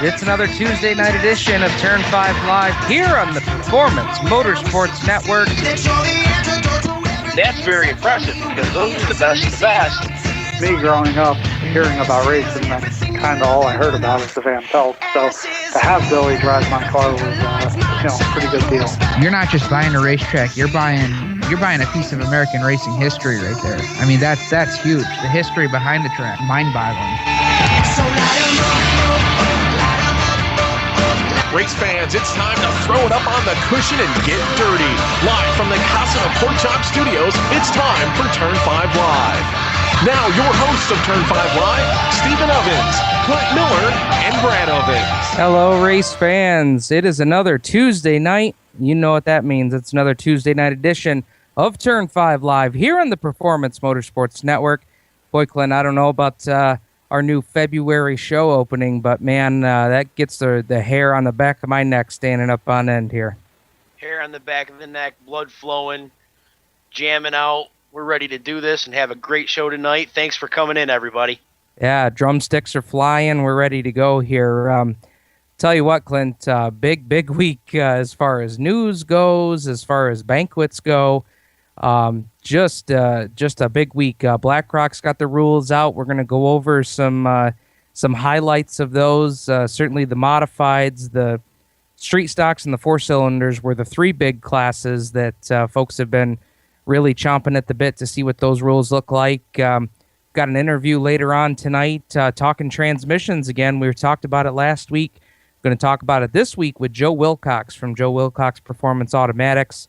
It's another Tuesday night edition of Turn 5 Live here on the Performance Motorsports Network. That's very impressive because those are the best of the best. Me growing up, hearing about racing, that's kind of all I heard about is the Van Pelt. So to have Billy drive my car was, a pretty good deal. You're not just buying a racetrack; you're buying a piece of American racing history right there. I mean, that's huge. The history behind the track, mind-boggling. Race fans, it's time to throw it up on the cushion and get dirty. Live from the Casa de Pork Chop Studios, it's time for Turn 5 Live. Now, your hosts of Turn 5 Live, Stephen Ovens, Clint Miller, and Brad Ovens. Hello, race fans. It is another Tuesday night. You know what that means. It's another Tuesday night edition of Turn 5 Live here on the Performance Motorsports Network. Boy, Clint, I don't know about our new February show opening, but man, that gets the hair on the back of my neck standing up on end here. Hair on the back of the neck, blood flowing, jamming out. We're ready to do this and have a great show tonight. Thanks for coming in, everybody. Yeah, drumsticks are flying. We're ready to go here. Tell you what, Clint, big week as far as news goes, as far as banquets go. Just a big week. Black Rock's got the rules out. We're going to go over some highlights of those. Certainly the modifieds, the street stocks, and the four cylinders were the three big classes that folks have been really chomping at the bit to see what those rules look like. Got an interview later on tonight talking transmissions again. We talked about it last week. Going to talk about it this week with Joe Wilcox from Joe Wilcox Performance Automatics.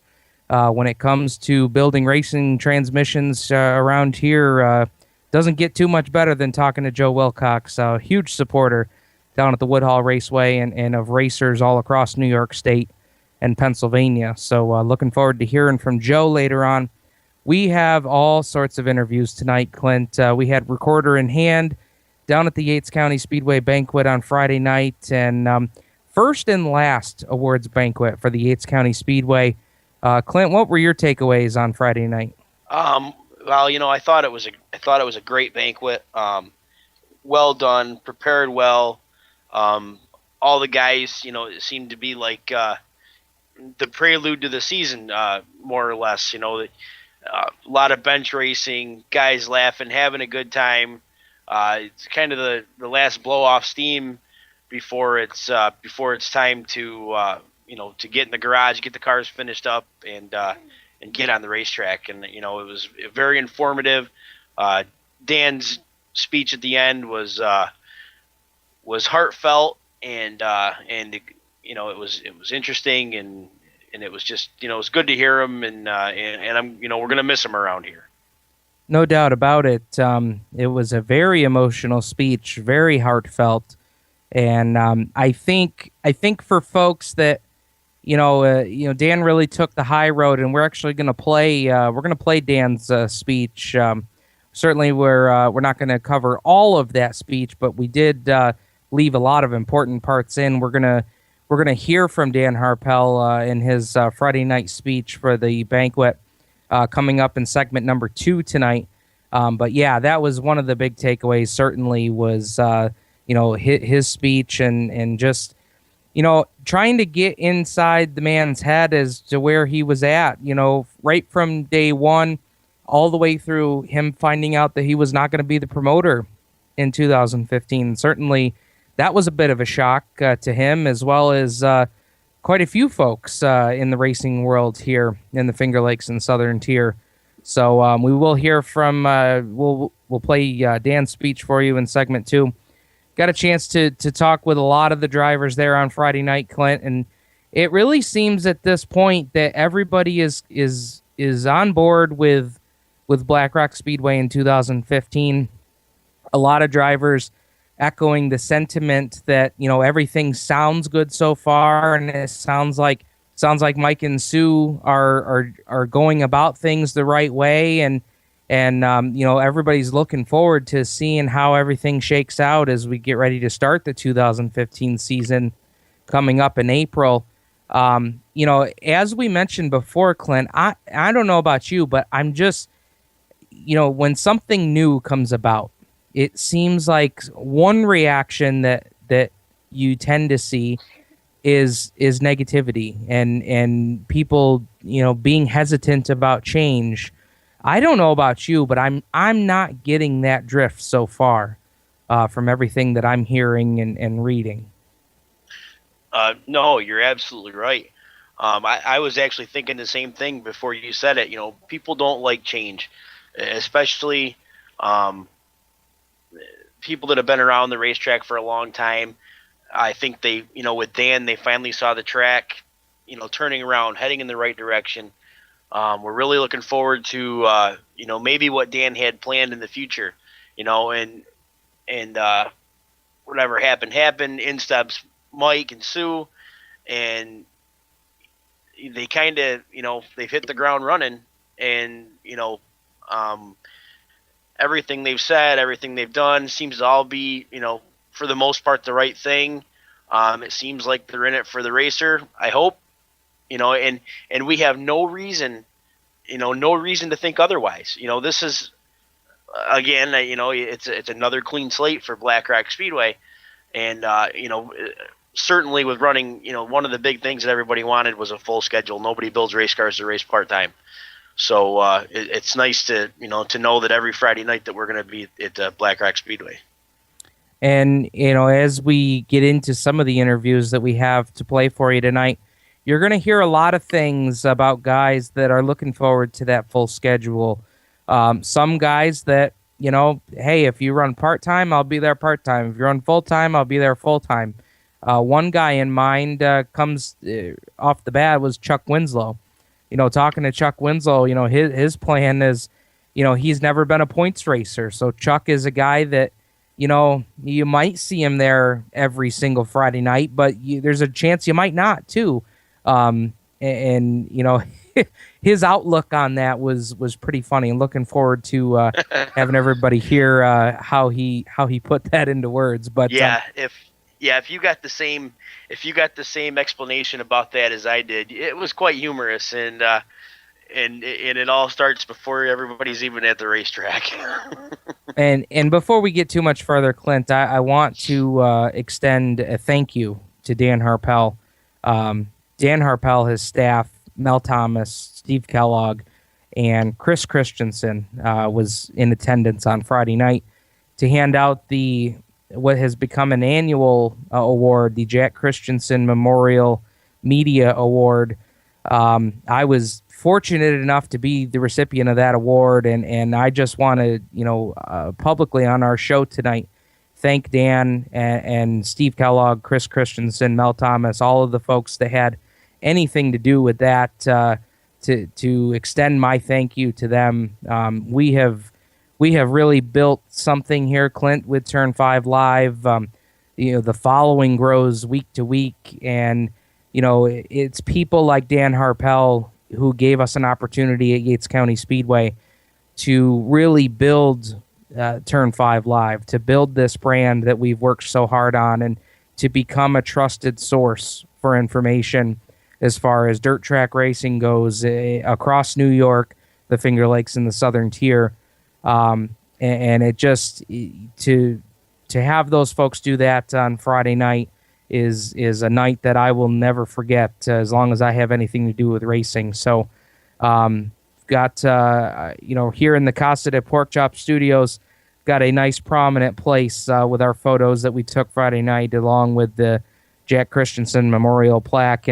When it comes to building racing transmissions around here, doesn't get too much better than talking to Joe Wilcox, a huge supporter down at the Woodhall Raceway and of racers all across New York State and Pennsylvania. So looking forward to hearing from Joe later on. We have all sorts of interviews tonight, Clint. We had Recorder in Hand down at the Yates County Speedway Banquet on Friday night, and first and last awards banquet for the Yates County Speedway. Clint, what were your takeaways on Friday night? Well, I thought it was a great banquet. Well done, prepared well. All the guys, it seemed to be like the prelude to the season, more or less. A lot of bench racing, guys laughing, having a good time. It's kind of the last blow off steam before it's time to to get in the garage, get the cars finished up, and get on the racetrack. And it was very informative. Dan's speech at the end was heartfelt, and it was interesting, and it was just it was good to hear him, and I'm we're gonna miss him around here. No doubt about it. It was a very emotional speech, very heartfelt, and I think for folks that Dan really took the high road, and we're actually going to play Dan's speech. Certainly, we're not going to cover all of that speech, but we did leave a lot of important parts in. We're gonna hear from Dan Harpell in his Friday night speech for the banquet coming up in segment number 2 tonight. But yeah, that was one of the big takeaways. Certainly was his speech and just trying to get inside the man's head as to where he was at, right from day one all the way through him finding out that he was not going to be the promoter in 2015. Certainly that was a bit of a shock to him, as well as quite a few folks in the racing world here in the Finger Lakes and Southern Tier. So we will hear from, we'll play Dan's speech for you in segment 2. Got a chance to talk with a lot of the drivers there on Friday night, Clint, and it really seems at this point that everybody is on board with Black Rock Speedway in 2015. A lot of drivers echoing the sentiment that everything sounds good so far, and it sounds like Mike and Sue are going about things the right way, and everybody's looking forward to seeing how everything shakes out as we get ready to start the 2015 season coming up in April. As we mentioned before, Clint, I don't know about you, but I'm just, when something new comes about, it seems like one reaction that you tend to see is negativity and people, being hesitant about change. I don't know about you, but I'm not getting that drift so far from everything that I'm hearing and reading. No, you're absolutely right. I was actually thinking the same thing before you said it. People don't like change, especially people that have been around the racetrack for a long time. I think they, with Dan, they finally saw the track, turning around, heading in the right direction. We're really looking forward to, maybe what Dan had planned in the future, and whatever happened. In steps Mike and Sue, and they kind of, they've hit the ground running, and, everything they've said, everything they've done seems to all be, for the most part, the right thing. It seems like they're in it for the racer, I hope, and we have no reason to think otherwise. This is, again, it's another clean slate for Black Rock Speedway. And, certainly with running, one of the big things that everybody wanted was a full schedule. Nobody builds race cars to race part-time. So it's nice to know that every Friday night that we're going to be at Black Rock Speedway. And, as we get into some of the interviews that we have to play for you tonight, you're going to hear a lot of things about guys that are looking forward to that full schedule. Some guys that, hey, if you run part-time, I'll be there part-time. If you run full-time, I'll be there full-time. One guy in mind comes off the bat was Chuck Winslow. Talking to Chuck Winslow, his plan is, he's never been a points racer. So Chuck is a guy that, you might see him there every single Friday night, but there's a chance you might not too. His outlook on that was pretty funny, and looking forward to having everybody hear how he put that into words. But if you got the same explanation about that as I did, it was quite humorous, and it all starts before everybody's even at the racetrack. and before we get too much further, Clint, I want to extend a thank you to Dan Harpell. Dan Harpell, his staff, Mel Thomas, Steve Kellogg, and Chris Christensen was in attendance on Friday night to hand out what has become an annual award, the Jack Christensen Memorial Media Award. I was fortunate enough to be the recipient of that award, and I just want to, publicly on our show tonight, thank Dan and Steve Kellogg, Chris Christensen, Mel Thomas, all of the folks that had anything to do with that, to extend my thank you to them. We have really built something here, Clint, with Turn 5 Live. The following grows week to week, and it's people like Dan Harpell who gave us an opportunity at Yates County Speedway to really build Turn 5 Live, to build this brand that we've worked so hard on, and to become a trusted source for information as far as dirt track racing goes across New York, the Finger Lakes, and the Southern Tier. And it just to have those folks do that on Friday night is a night that I will never forget as long as I have anything to do with racing. So, got here in the Casa de Pork Chop Studios, got a nice prominent place with our photos that we took Friday night, along with the Jack Christensen Memorial Plaque.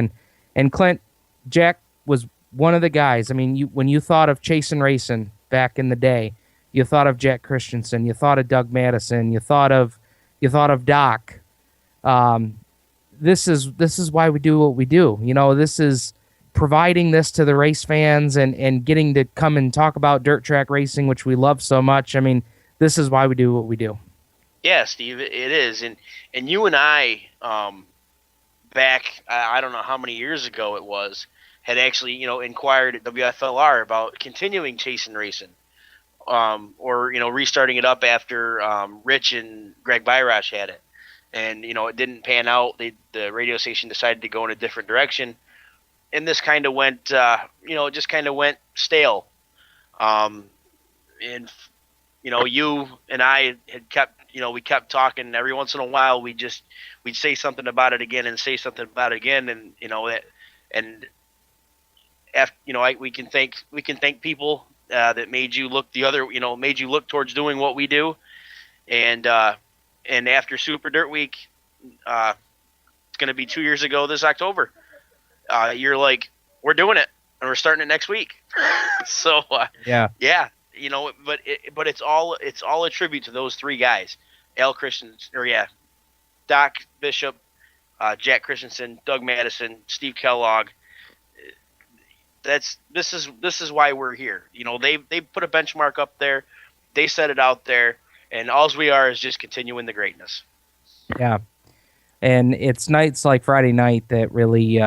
And Clint, Jack was one of the guys. I mean, when you thought of chasing racing back in the day, you thought of Jack Christensen, you thought of Doug Madison, you thought of Doc. This is why we do what we do. This is providing this to the race fans and getting to come and talk about dirt track racing, which we love so much. I mean, this is why we do what we do. Yeah, Steve, it is. And you and I, back, I don't know how many years ago it was, had actually, inquired at WFLR about continuing chasing racing. Or restarting it up after Rich and Greg Byrosh had it. And, it didn't pan out. The radio station decided to go in a different direction. And this kind of went, it just kind of went stale. And, you and I had kept, we kept talking. Every once in a while, we'd say something about it again and say something about it again, and after, we can thank people that made you look made you look towards doing what we do, and after Super Dirt Week, it's going to be 2 years ago this October. You're like, we're doing it, and we're starting it next week. So yeah, but it's all a tribute to those three guys, Doc Bishop, Jack Christensen, Doug Madison, Steve Kellogg. This is why we're here. They put a benchmark up there, they set it out there, and all we are is just continuing the greatness. Yeah, and it's nights like Friday night that really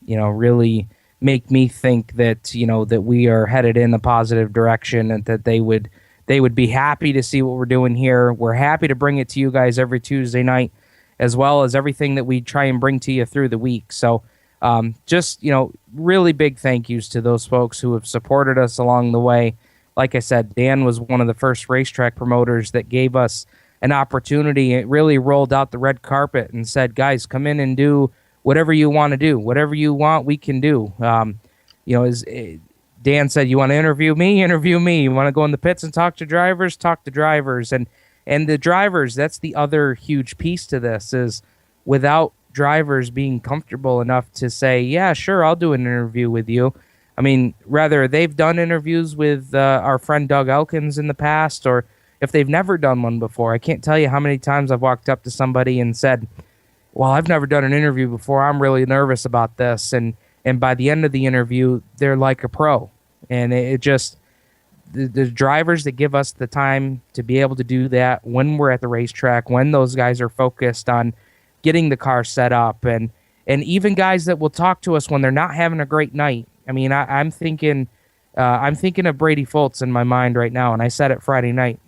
really make me think that that we are headed in a positive direction, and that they would be happy to see what we're doing here. We're happy to bring it to you guys every Tuesday night, as well as everything that we try and bring to you through the week. So just really big thank yous to those folks who have supported us along the way. Like I said, Dan was one of the first racetrack promoters that gave us an opportunity. It really rolled out the red carpet and said, guys, come in and do whatever you want to do. Whatever you want, we can do. As Dan said, you want to interview me? Interview me. You want to go in the pits and talk to drivers? Talk to drivers. And the drivers, that's the other huge piece to this, is without drivers being comfortable enough to say, yeah, sure, I'll do an interview with you. I mean, rather they've done interviews with our friend Doug Elkins in the past, or if they've never done one before. I can't tell you how many times I've walked up to somebody and said, well, I've never done an interview before. I'm really nervous about this. And by the end of the interview, they're like a pro. And it just, the drivers that give us the time to be able to do that when we're at the racetrack, when those guys are focused on getting the car set up, and even guys that will talk to us when they're not having a great night. I mean, I'm thinking of Brady Foltz in my mind right now, and I said it Friday night.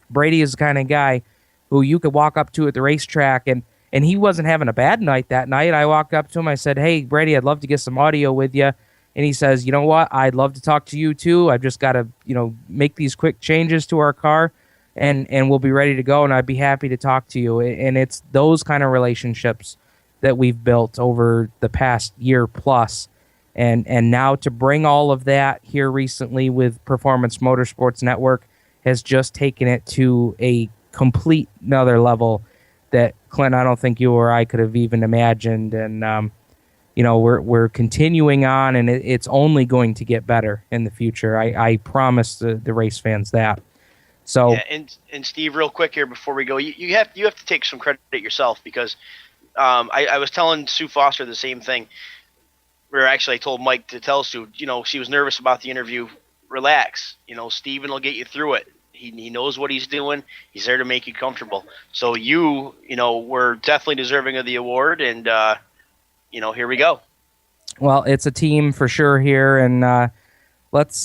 Brady is the kind of guy who you could walk up to at the racetrack, and he wasn't having a bad night that night. I walked up to him, I said, hey, Brady, I'd love to get some audio with you. And he says, you know what, I'd love to talk to you too. I've just got to, make these quick changes to our car, and we'll be ready to go, and I'd be happy to talk to you. And it's those kind of relationships that we've built over the past year plus. And now to bring all of that here recently with Performance Motorsports Network has just taken it to a complete another level that, Clint, I don't think you or I could have even imagined. And, we're continuing on, and it's only going to get better in the future. I promise the race fans that. So, yeah, and Steve, real quick here before we go, you have to take some credit yourself, because I was telling Sue Foster the same thing. Where actually I told Mike to tell Sue, she was nervous about the interview. Relax. Steven will get you through it. He knows what he's doing. He's there to make you comfortable. So we're definitely deserving of the award, and here we go. Well, it's a team for sure here, and let's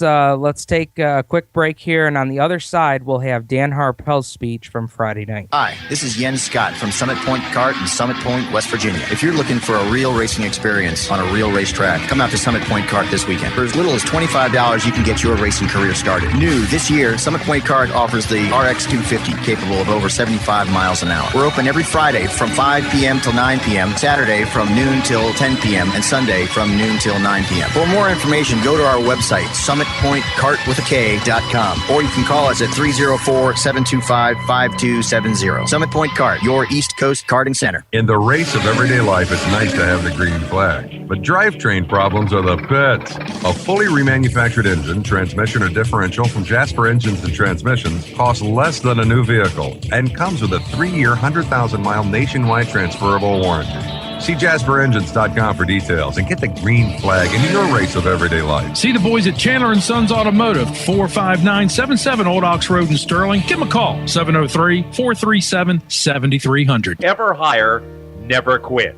take a quick break here, and on the other side we'll have Dan Harpell's speech from Friday night. Hi, this is Jens Scott from Summit Point Kart in Summit Point, West Virginia. If you're looking for a real racing experience on a real racetrack, come out to Summit Point Kart this weekend. For as little as $25, you can get your racing career started. New this year, Summit Point Kart offers the RX 250, capable of over 75 miles an hour. We're open every Friday from 5 p.m. till 9 p.m., Saturday from noon till 10 p.m., and Sunday from noon till 9 p.m. For more information, go to our website, SummitPointKart.com, or you can call us at 304-725-5270. Summit Point Kart, your East Coast karting center. In the race of everyday life, it's nice to have the green flag, but drivetrain problems are the pits. A fully remanufactured engine, transmission, or differential from Jasper Engines and Transmissions costs less than a new vehicle and comes with a 3-year, 100,000-mile nationwide transferable warranty. See JasperEngines.com for details and get the green flag in your race of everyday life. See the boys at Chandler & Sons Automotive, 45977 Old Ox Road in Sterling. Give them a call, 703-437-7300. Ever hire, never quit.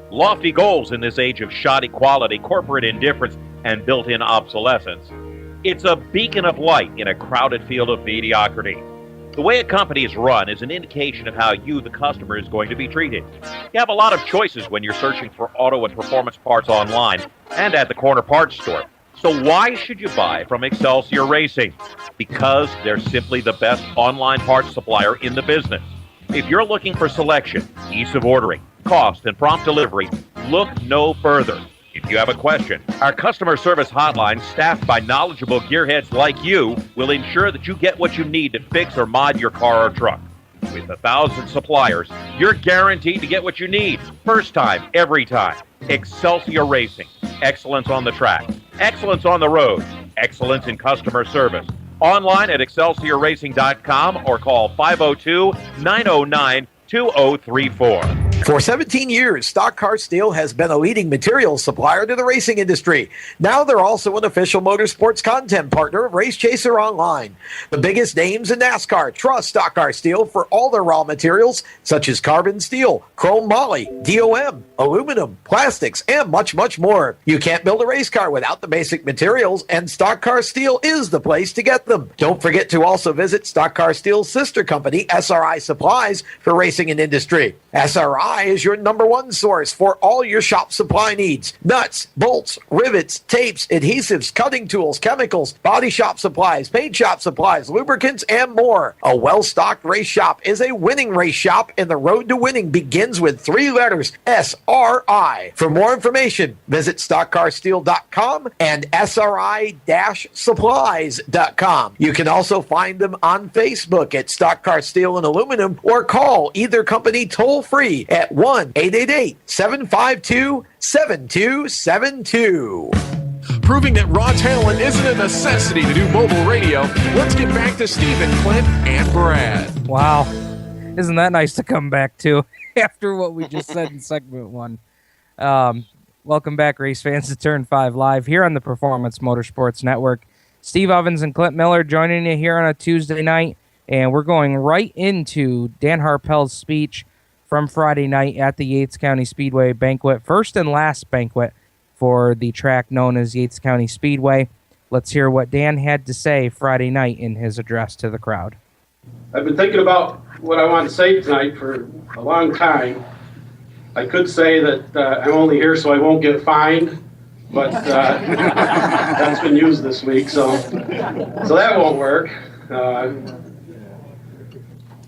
Lofty goals in this age of shoddy quality, corporate indifference, and built-in obsolescence. It's a beacon of light in a crowded field of mediocrity. The way a company is run is an indication of how you, the customer, is going to be treated. You have a lot of choices when you're searching for auto and performance parts online and at the corner parts store. So why should you buy from Excelsior Racing? Because they're simply the best online parts supplier in the business. If you're looking for selection, ease of ordering, cost, and prompt delivery, look no further. If you have a question, our customer service hotline, staffed by knowledgeable gearheads like you, will ensure that you get what you need to fix or mod your car or truck. With 1,000 suppliers, you're guaranteed to get what you need. First time, every time. Excelsior Racing. Excellence on the track. Excellence on the road. Excellence in customer service. Online at excelsiorracing.com or call 502-909-2034. For 17 years, Stock Car Steel has been a leading materials supplier to the racing industry. Now they're also an official motorsports content partner of Race Chaser Online. The biggest names in NASCAR trust Stock Car Steel for all their raw materials, such as carbon steel, chrome moly, DOM, aluminum, plastics, and much, much more. You can't build a race car without the basic materials, and Stock Car Steel is the place to get them. Don't forget to also visit Stock Car Steel's sister company, SRI Supplies, for racing and industry. SRI is your number one source for all your shop supply needs. Nuts, bolts, rivets, tapes, adhesives, cutting tools, chemicals, body shop supplies, paint shop supplies, lubricants, and more. A well-stocked race shop is a winning race shop, and the road to winning begins with 3 letters, SRI. For more information, visit stockcarsteel.com and SRI-supplies.com. You can also find them on Facebook at Stock Car Steel and Aluminum, or call either company toll-free at 1-888-752-7272. Proving that raw talent isn't a necessity to do mobile radio, let's get back to Stephen, Clint, and Brad. Wow. Isn't that nice to come back to after what we just said in segment 1? Welcome back, race fans, to Turn 5 Live here on the Performance Motorsports Network. Steve Ovens and Clint Miller joining you here on a Tuesday night, and we're going right into Dan Harpell's speech from Friday night at the Yates County Speedway Banquet, first and last banquet for the track known as Yates County Speedway. Let's hear what Dan had to say Friday night in his address to the crowd. I've been thinking about what I want to say tonight for a long time. I could say that I'm only here so I won't get fined, but that's been used this week, so that won't work.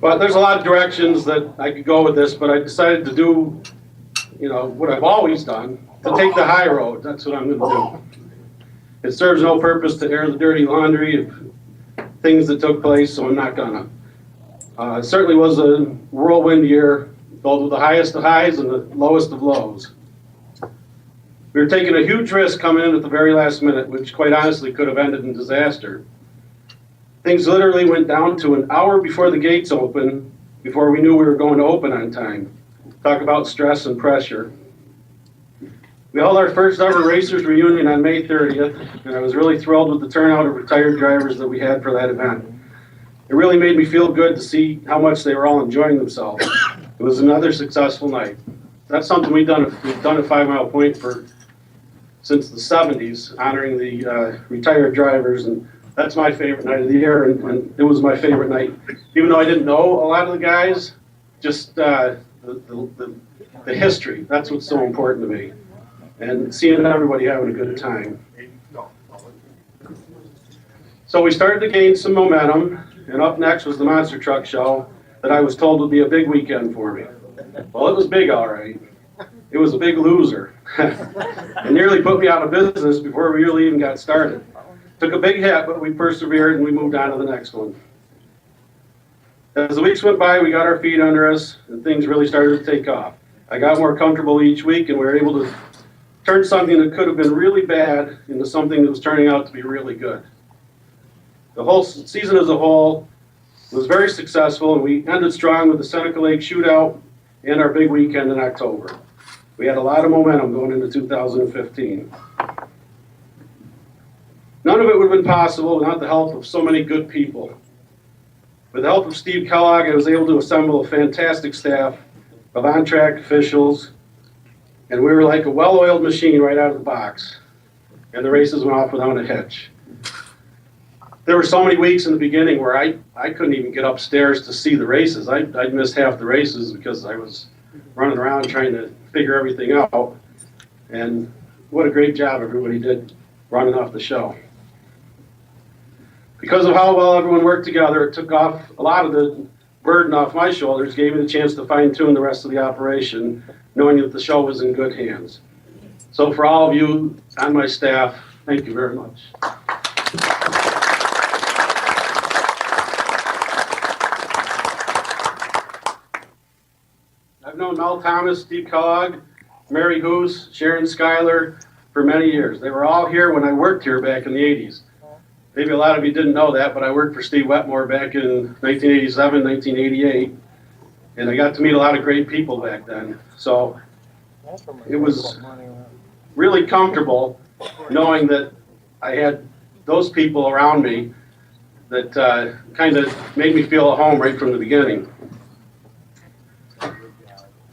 But there's a lot of directions that I could go with this, but I decided to do, what I've always done, to take the high road. That's what I'm going to do. It serves no purpose to air the dirty laundry of things that took place, so I'm not gonna. It certainly was a whirlwind year, filled with the highest of highs and the lowest of lows. We were taking a huge risk coming in at the very last minute, which quite honestly could have ended in disaster. Things literally went down to an hour before the gates opened, before we knew we were going to open on time. Talk about stress and pressure. We held our first ever Racers Reunion on May 30th, and I was really thrilled with the turnout of retired drivers that we had for that event. It really made me feel good to see how much they were all enjoying themselves. It was another successful night. That's something we've done at 5 Mile Point since the 70s, honoring the retired drivers, and that's my favorite night of the year, and it was my favorite night. Even though I didn't know a lot of the guys, just the history, that's what's so important to me. And seeing everybody having a good time. So we started to gain some momentum, and up next was the Monster Truck Show that I was told would be a big weekend for me. Well, it was big, all right. It was a big loser. It nearly put me out of business before we really even got started. Took a big hit, but we persevered and we moved on to the next one. As the weeks went by, we got our feet under us and things really started to take off. I got more comfortable each week and we were able to turn something that could have been really bad into something that was turning out to be really good. The whole season as a whole was very successful, and we ended strong with the Seneca Lake Shootout and our big weekend in October. We had a lot of momentum going into 2015. None of it would have been possible without the help of so many good people. With the help of Steve Kellogg, I was able to assemble a fantastic staff of on-track officials, and we were like a well-oiled machine right out of the box. And the races went off without a hitch. There were so many weeks in the beginning where I couldn't even get upstairs to see the races. I'd missed half the races because I was running around trying to figure everything out. And what a great job everybody did running off the show. Because of how well everyone worked together, it took off a lot of the burden off my shoulders, gave me the chance to fine-tune the rest of the operation, knowing that the show was in good hands. So for all of you on my staff, thank you very much. I've known Mel Thomas, Steve Kellogg, Mary Hoos, Sharon Schuyler for many years. They were all here when I worked here back in the 80s. Maybe a lot of you didn't know that, but I worked for Steve Wetmore back in 1987, 1988, and I got to meet a lot of great people back then. So it was really comfortable knowing that I had those people around me that kind of made me feel at home right from the beginning.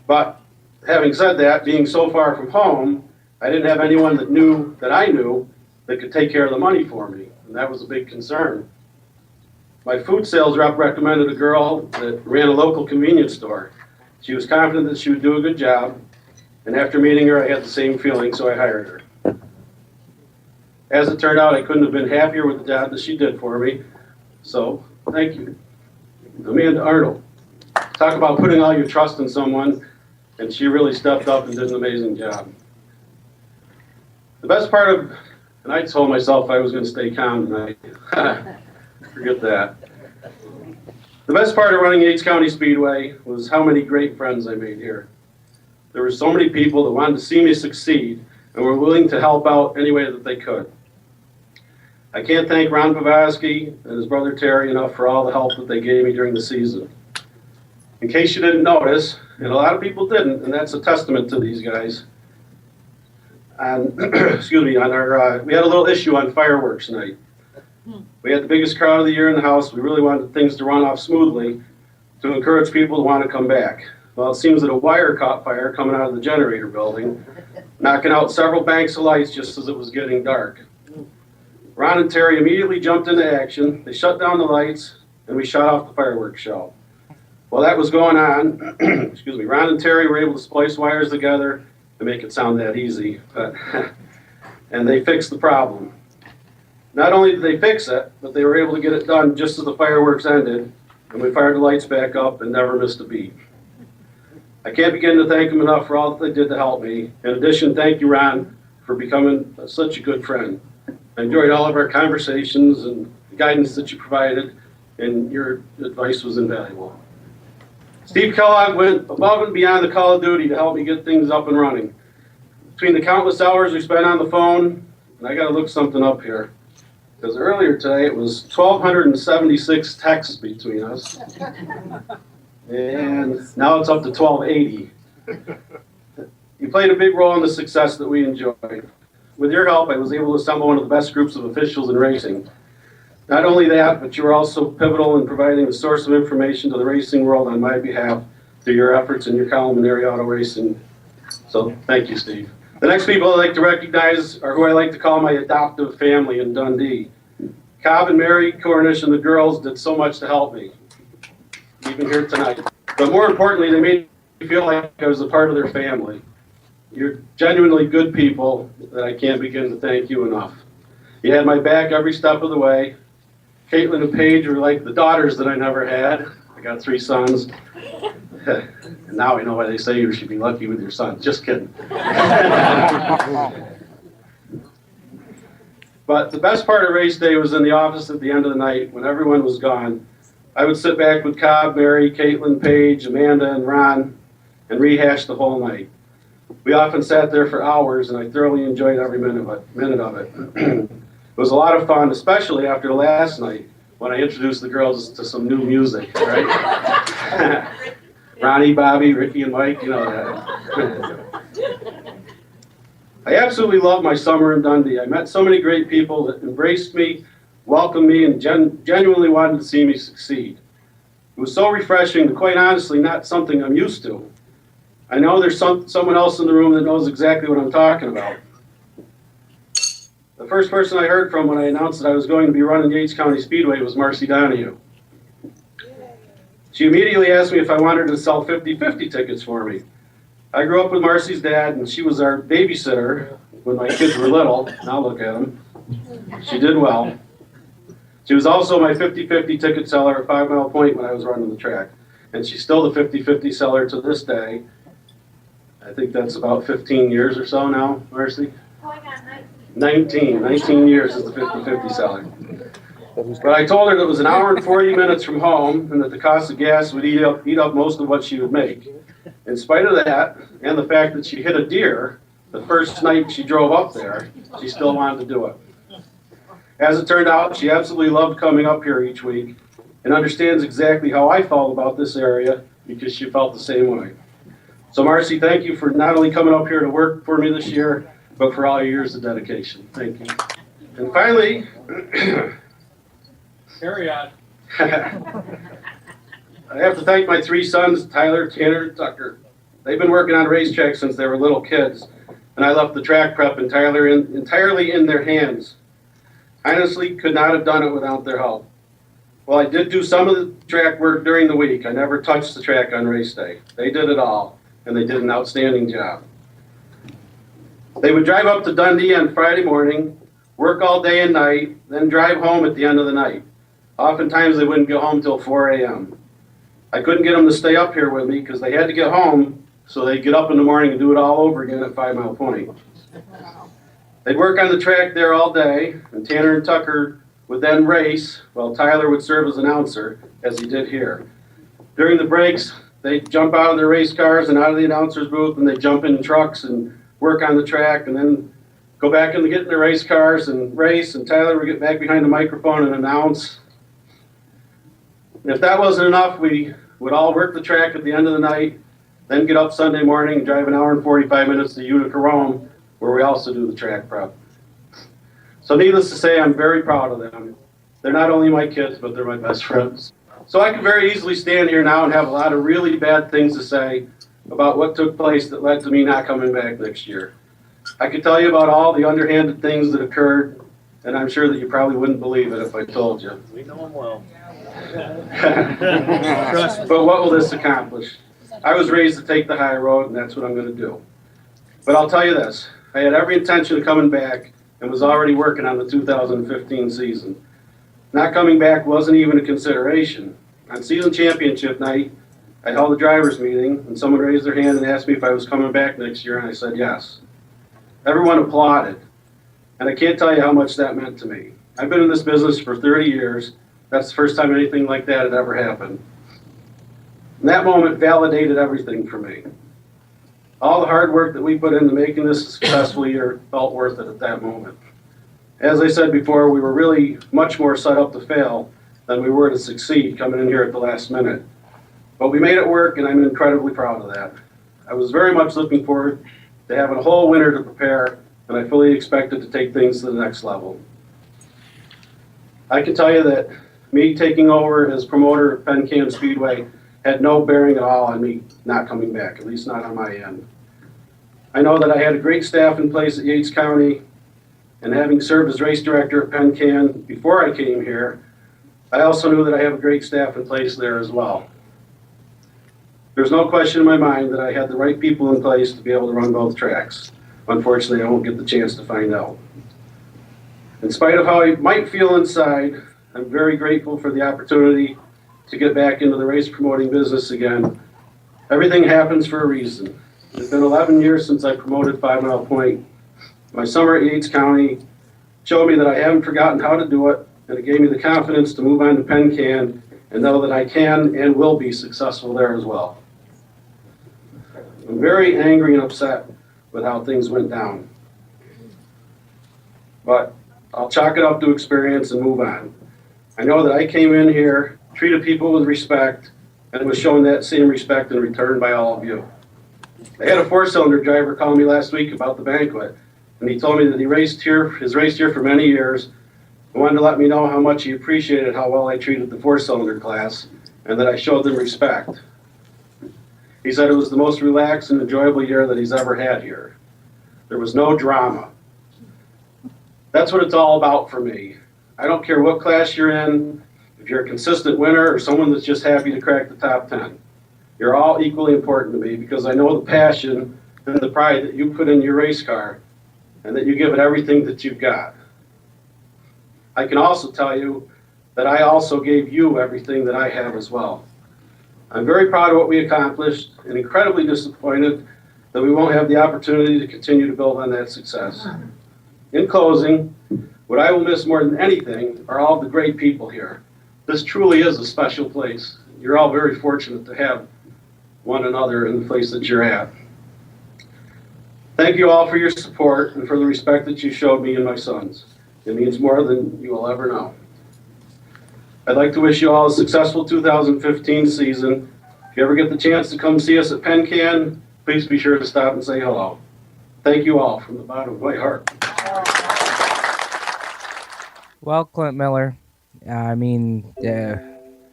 But having said that, being so far from home, I didn't have anyone that I knew that could take care of the money for me, and that was a big concern. My food sales rep recommended a girl that ran a local convenience store. She was confident that she would do a good job, and after meeting her, I had the same feeling, so I hired her. As it turned out, I couldn't have been happier with the job that she did for me, so thank you. Amanda Arnold. Talk about putting all your trust in someone, and she really stepped up and did an amazing job. The best part of, and I told myself I was going to stay calm tonight. Forget that. The best part of running Yates County Speedway was how many great friends I made here. There were so many people that wanted to see me succeed and were willing to help out any way that they could. I can't thank Ron Pavosky and his brother Terry enough for all the help that they gave me during the season. In case you didn't notice, and a lot of people didn't, and that's a testament to these guys, excuse me, we had a little issue on fireworks night. We had the biggest crowd of the year in the house. We really wanted things to run off smoothly to encourage people to want to come back. Well, it seems that a wire caught fire coming out of the generator building, knocking out several banks of lights just as it was getting dark. Ron and Terry immediately jumped into action. They shut down the lights, and we shut off the fireworks show. While that was going on, excuse me, Ron and Terry were able to splice wires together to make it sound that easy, but and they fixed the problem. Not only did they fix it, but they were able to get it done just as the fireworks ended, and we fired the lights back up and never missed a beat. I can't begin to thank them enough for all that they did to help me. In addition, thank you, Ron, for becoming such a good friend. I enjoyed all of our conversations and the guidance that you provided, and your advice was invaluable. Steve Kellogg went above and beyond the call of duty to help me get things up and running. Between the countless hours we spent on the phone, and I got to look something up here, because earlier today it was 1,276 texts between us, and now it's up to 1,280. You played a big role in the success that we enjoyed. With your help, I was able to assemble one of the best groups of officials in racing. Not only that, but you were also pivotal in providing a source of information to the racing world on my behalf through your efforts in your column in area auto racing. So thank you, Steve. The next people I'd like to recognize are who I like to call my adoptive family in Dundee. Cobb and Mary Cornish and the girls did so much to help me, even here tonight. But more importantly, they made me feel like I was a part of their family. You're genuinely good people that I can't begin to thank you enough. You had my back every step of the way. Caitlin and Paige were like the daughters that I never had. I got 3 sons. And now I know why they say you should be lucky with your sons. Just kidding. But the best part of race day was in the office at the end of the night when everyone was gone. I would sit back with Cobb, Mary, Caitlin, Paige, Amanda, and Ron and rehash the whole night. We often sat there for hours, and I thoroughly enjoyed every minute of it. It was a lot of fun, especially after last night when I introduced the girls to some new music, right? Ronnie, Bobby, Ricky, and Mike, you know that. I absolutely loved my summer in Dundee. I met so many great people that embraced me, welcomed me, and genuinely wanted to see me succeed. It was so refreshing, but quite honestly, not something I'm used to. I know there's someone else in the room that knows exactly what I'm talking about. The first person I heard from when I announced that I was going to be running Yates County Speedway was Marcy Donahue. She immediately asked me if I wanted to sell 50-50 tickets for me. I grew up with Marcy's dad, and she was our babysitter when my kids were little. Now look at them. She did well. She was also my 50-50 ticket seller at 5 Mile Point when I was running the track. And she's still the 50-50 seller to this day. I think that's about 15 years or so now, Marcy? 19 years as the 50-50 seller. But I told her that it was an hour and 40 minutes from home and that the cost of gas would eat up most of what she would make. In spite of that, and the fact that she hit a deer the first night she drove up there, she still wanted to do it. As it turned out, she absolutely loved coming up here each week and understands exactly how I felt about this area because she felt the same way. So Marcy, thank you for not only coming up here to work for me this year, but for all your years of dedication. Thank you. And finally, Carry on. I have to thank my 3 sons, Tyler, Tanner, and Tucker. They've been working on racetracks since they were little kids, and I left the track prep entirely in their hands. I honestly could not have done it without their help. Well, I did do some of the track work during the week. I never touched the track on race day. They did it all, and they did an outstanding job. They would drive up to Dundee on Friday morning, work all day and night, then drive home at the end of the night. Oftentimes, they wouldn't get home till 4 a.m. I couldn't get them to stay up here with me because they had to get home, so they'd get up in the morning and do it all over again at 5 Mile Point. They'd work on the track there all day, and Tanner and Tucker would then race, while Tyler would serve as announcer, as he did here. During the breaks, they'd jump out of their race cars and out of the announcer's booth, and they'd jump in trucks and work on the track, and then go back and get in their race cars and race, and Tyler would get back behind the microphone and announce. And if that wasn't enough, we would all work the track at the end of the night, then get up Sunday morning and drive an hour and 45 minutes to Utica, Rome, where we also do the track prep. So needless to say, I'm very proud of them. They're not only my kids, but they're my best friends. So I could very easily stand here now and have a lot of really bad things to say about what took place that led to me not coming back next year. I could tell you about all the underhanded things that occurred, and I'm sure that you probably wouldn't believe it if I told you. We know him well. But what will this accomplish? I was raised to take the high road, and that's what I'm going to do. But I'll tell you this, I had every intention of coming back and was already working on the 2015 season. Not coming back wasn't even a consideration. On season championship night, I held a driver's meeting, and someone raised their hand and asked me if I was coming back next year, and I said yes. Everyone applauded, and I can't tell you how much that meant to me. I've been in this business for 30 years. That's the first time anything like that had ever happened. And that moment validated everything for me. All the hard work that we put into making this a successful year felt worth it at that moment. As I said before, we were really much more set up to fail than we were to succeed coming in here at the last minute. But we made it work, and I'm incredibly proud of that. I was very much looking forward to having a whole winter to prepare, and I fully expected to take things to the next level. I can tell you that me taking over as promoter of Penn Can Speedway had no bearing at all on me not coming back, at least not on my end. I know that I had a great staff in place at Yates County, and having served as race director at Penn Can before I came here, I also knew that I have a great staff in place there as well. There's no question in my mind that I had the right people in place to be able to run both tracks. Unfortunately, I won't get the chance to find out. In spite of how I might feel inside, I'm very grateful for the opportunity to get back into the race promoting business again. Everything happens for a reason. It's been 11 years since I promoted 5 Mile Point. My summer at Yates County showed me that I haven't forgotten how to do it, and it gave me the confidence to move on to Penn Can and know that I can and will be successful there as well. I'm very angry and upset with how things went down. But I'll chalk it up to experience and move on. I know that I came in here, treated people with respect, and was shown that same respect in return by all of you. I had a 4-cylinder driver call me last week about the Banquet, and he told me that he raced here for many years, and wanted to let me know how much he appreciated how well I treated the 4-cylinder class, and that I showed them respect. He said it was the most relaxed and enjoyable year that he's ever had here. There was no drama. That's what it's all about for me. I don't care what class you're in, if you're a consistent winner or someone that's just happy to crack the top 10. You're all equally important to me because I know the passion and the pride that you put in your race car and that you give it everything that you've got. I can also tell you that I also gave you everything that I have as well. I'm very proud of what we accomplished and incredibly disappointed that we won't have the opportunity to continue to build on that success. In closing, what I will miss more than anything are all the great people here. This truly is a special place. You're all very fortunate to have one another in the place that you're at. Thank you all for your support and for the respect that you showed me and my sons. It means more than you will ever know. I'd like to wish you all a successful 2015 season. If you ever get the chance to come see us at PennCan, please be sure to stop and say hello. Thank you all from the bottom of my heart. Well, Clint Miller, I mean,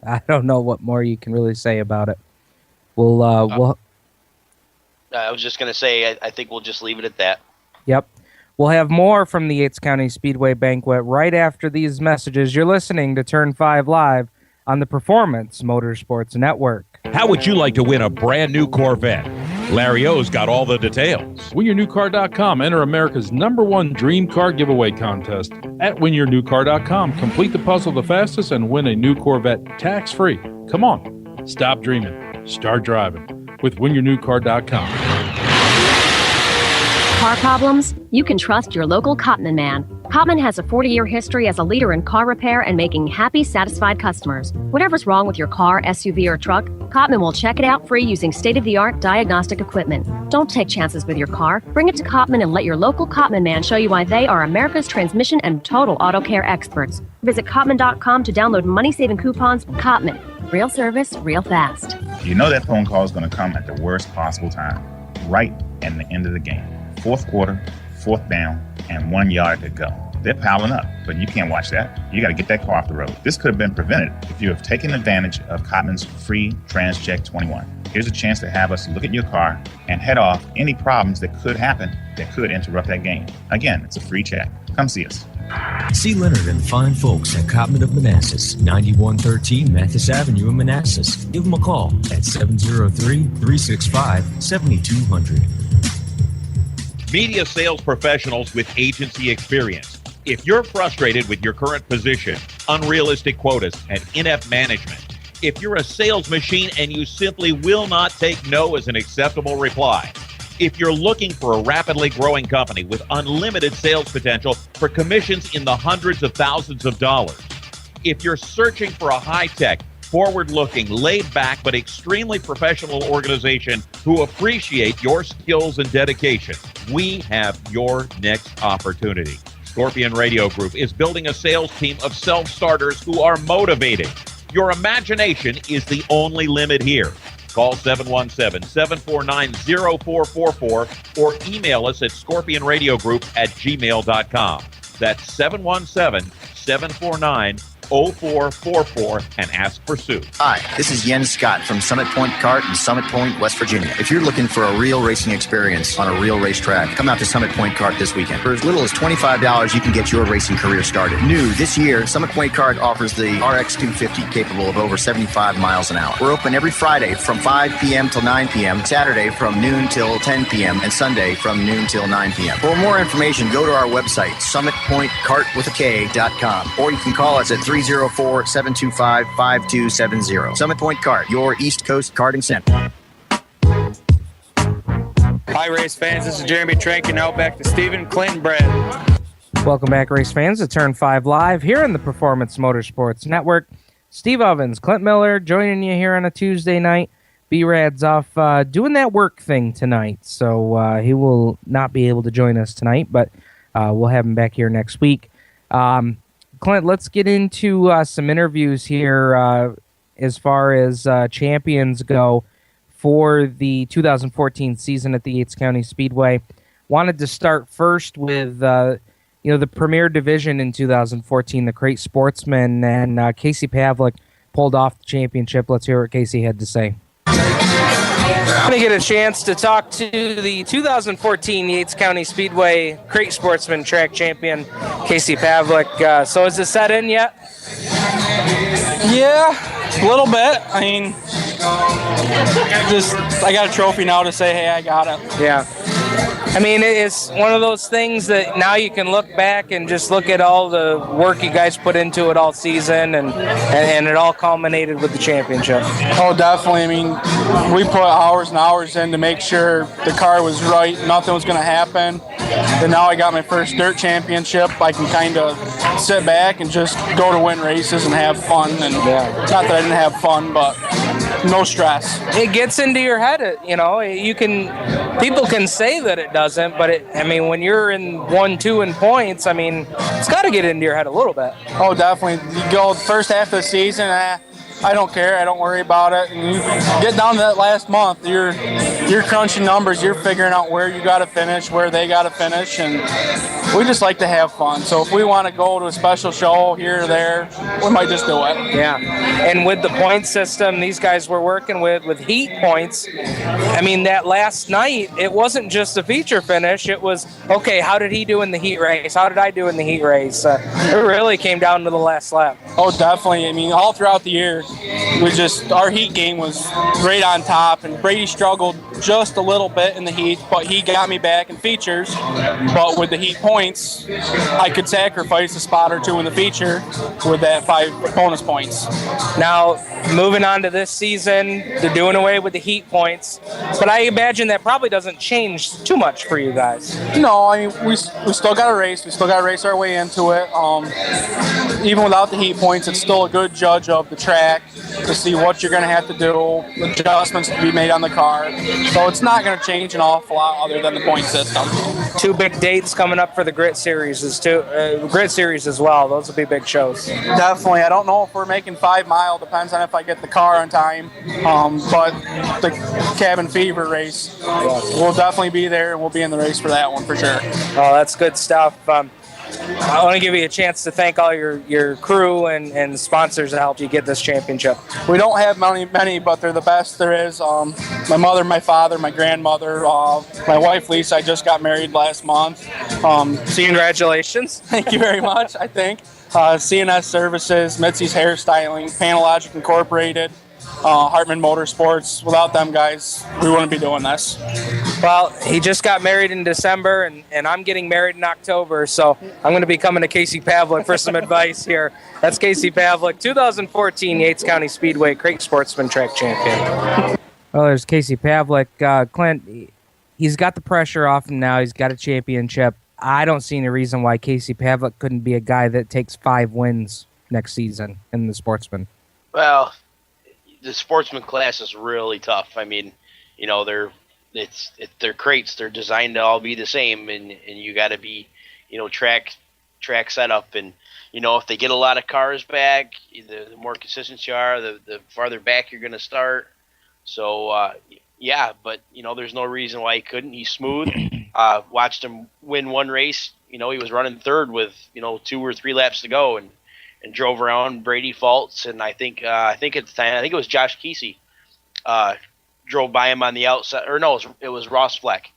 I don't know what more you can really say about it. We'll I was just going to say, I think we'll just leave it at that. Yep. We'll have more from the Yates County Speedway Banquet right after these messages. You're listening to Turn 5 Live on the Performance Motorsports Network. How would you like to win a brand new Corvette? Larry O's got all the details. WinYourNewCar.com. Enter America's #1 dream car giveaway contest at WinYourNewCar.com. Complete the puzzle the fastest and win a new Corvette tax-free. Come on, stop dreaming, start driving with WinYourNewCar.com. Car problems? You can trust your local Cotman man. Cotman has a 40-year history as a leader in car repair and making happy, satisfied customers. Whatever's wrong with your car, SUV, or truck, Cotman will check it out free using state-of-the-art diagnostic equipment. Don't take chances with your car. Bring it to Cotman and let your local Cotman man show you why they are America's transmission and total auto care experts. Visit Cotman.com to download money-saving coupons. Cotman. Real service, real fast. You know that phone call is going to come at the worst possible time, right at the end of the game. Fourth quarter, fourth down, and 1 yard to go. They're piling up, but you can't watch that. You got to get that car off the road. This could have been prevented if you have taken advantage of Cotman's free TransCheck 21. Here's a chance to have us look at your car and head off any problems that could happen that could interrupt that game. Again, it's a free check. Come see us. See Leonard and fine folks at Cotman of Manassas, 9113 Mathis Avenue in Manassas. Give them a call at 703-365-7200. Media sales professionals with agency experience. If you're frustrated with your current position, unrealistic quotas, and inept management, if you're a sales machine and you simply will not take no as an acceptable reply, if you're looking for a rapidly growing company with unlimited sales potential for commissions in the hundreds of thousands of dollars, if you're searching for a high-tech, forward-looking, laid-back, but extremely professional organization who appreciate your skills and dedication, we have your next opportunity. Scorpion Radio Group is building a sales team of self-starters who are motivated. Your imagination is the only limit here. Call 717-749-0444 or email us at scorpionradiogroup@gmail.com. That's 717-749-0444 and ask for Sue. Hi, this is Jens Scott from Summit Point Kart in Summit Point, West Virginia. If you're looking for a real racing experience on a real racetrack, come out to Summit Point Kart this weekend. For as little as $25, you can get your racing career started. New this year, Summit Point Kart offers the RX 250 capable of over 75 miles an hour. We're open every Friday from 5 p.m. till 9 p.m., Saturday from noon till 10 p.m., and Sunday from noon till 9 p.m. For more information, go to our website, summitpointkartwithak.com, or you can call us at 304-725-5270. Summit Point Kart, your East Coast karting center. Hi, race fans. This is Jeremy Trank, and now back to Stephen, Clint, and Brad. Welcome back, race fans, to Turn 5 Live here in the Performance Motorsports Network. Steve Ovens, Clint Miller joining you here on a Tuesday night. B-Rad's off doing that work thing tonight, so he will not be able to join us tonight, but we'll have him back here next week. Clint, let's get into some interviews here as far as champions go for the 2014 season at the Yates County Speedway. Wanted to start first with the premier division in 2014, the Crate Sportsman, and Casey Pavlik pulled off the championship. Let's hear what Casey had to say. I'm going to get a chance to talk to the 2014 Yates County Speedway Crate Sportsman track champion, Casey Pavlik. So is this set in yet? Yeah, a little bit. I mean, I got a trophy now to say, hey, I got it. Yeah. I mean, it's one of those things that now you can look back and just look at all the work you guys put into it all season, and it all culminated with the championship. Oh, definitely. I mean, we put hours and hours in to make sure the car was right, nothing was going to happen. And now I got my first dirt championship. I can kind of sit back and just go to win races and have fun. And not that I didn't have fun, but no stress. It gets into your head, people can say that it doesn't, but when you're in 1-2 in points, it's got to get into your head a little bit. Oh, definitely. You go the first half of the season, I don't care. I don't worry about it. And you get down to that last month, you're crunching numbers. You're figuring out where you got to finish, where they got to finish, and we just like to have fun. So if we want to go to a special show here or there, we might just do it. Yeah, and with the point system these guys were working with heat points, that last night, it wasn't just a feature finish. It was, okay, how did he do in the heat race? How did I do in the heat race? It really came down to the last lap. Oh, definitely. All throughout the year, our heat game was right on top, and Brady struggled just a little bit in the heat, but he got me back in features. But with the heat points, I could sacrifice a spot or two in the feature with that 5 bonus points. Now, moving on to this season, they're doing away with the heat points, but I imagine that probably doesn't change too much for you guys. No, we still got to race. We still got to race our way into it. Even without the heat points, it's still a good judge of the track to see what you're going to have to do, adjustments to be made on the car. So it's not going to change an awful lot other than the point system. 2 big dates coming up for the Grit Series Grit Series as well. Those will be big shows. Definitely. I don't know if we're making 5 Mile. Depends on if I get the car on time. But the Cabin Fever race, we'll definitely be there, and we'll be in the race for that one for sure. Oh, that's good stuff. I want to give you a chance to thank all your crew and sponsors that helped you get this championship. We don't have many, but they're the best there is. My mother, my father, my grandmother, my wife Lisa. I just got married last month. Congratulations. Thank you very much, I think. CNS Services, Mitzi's Hairstyling, Panalogic Incorporated, Hartman Motorsports. Without them guys, we wouldn't be doing this. Well, he just got married in December, and I'm getting married in October, so I'm going to be coming to Casey Pavlik for some advice here. That's Casey Pavlik, 2014 Yates County Speedway Crate Sportsman Track Champion. Well, there's Casey Pavlik. Clint, he's got the pressure off him now. He's got a championship. I don't see any reason why Casey Pavlik couldn't be a guy that takes 5 wins next season in the Sportsman. Well, the Sportsman class is really tough. They're crates. They're designed to all be the same, and you got to be, track setup. And if they get a lot of cars back, the more consistent you are, the farther back you're going to start. So but there's no reason why he couldn't. He's smooth. Watched him win one race. He was running third with 2 or 3 laps to go, and drove around Brady Faults, and I think at the time it was Josh Kesey. Drove by him on the outside, or no, it was Ross Fleck,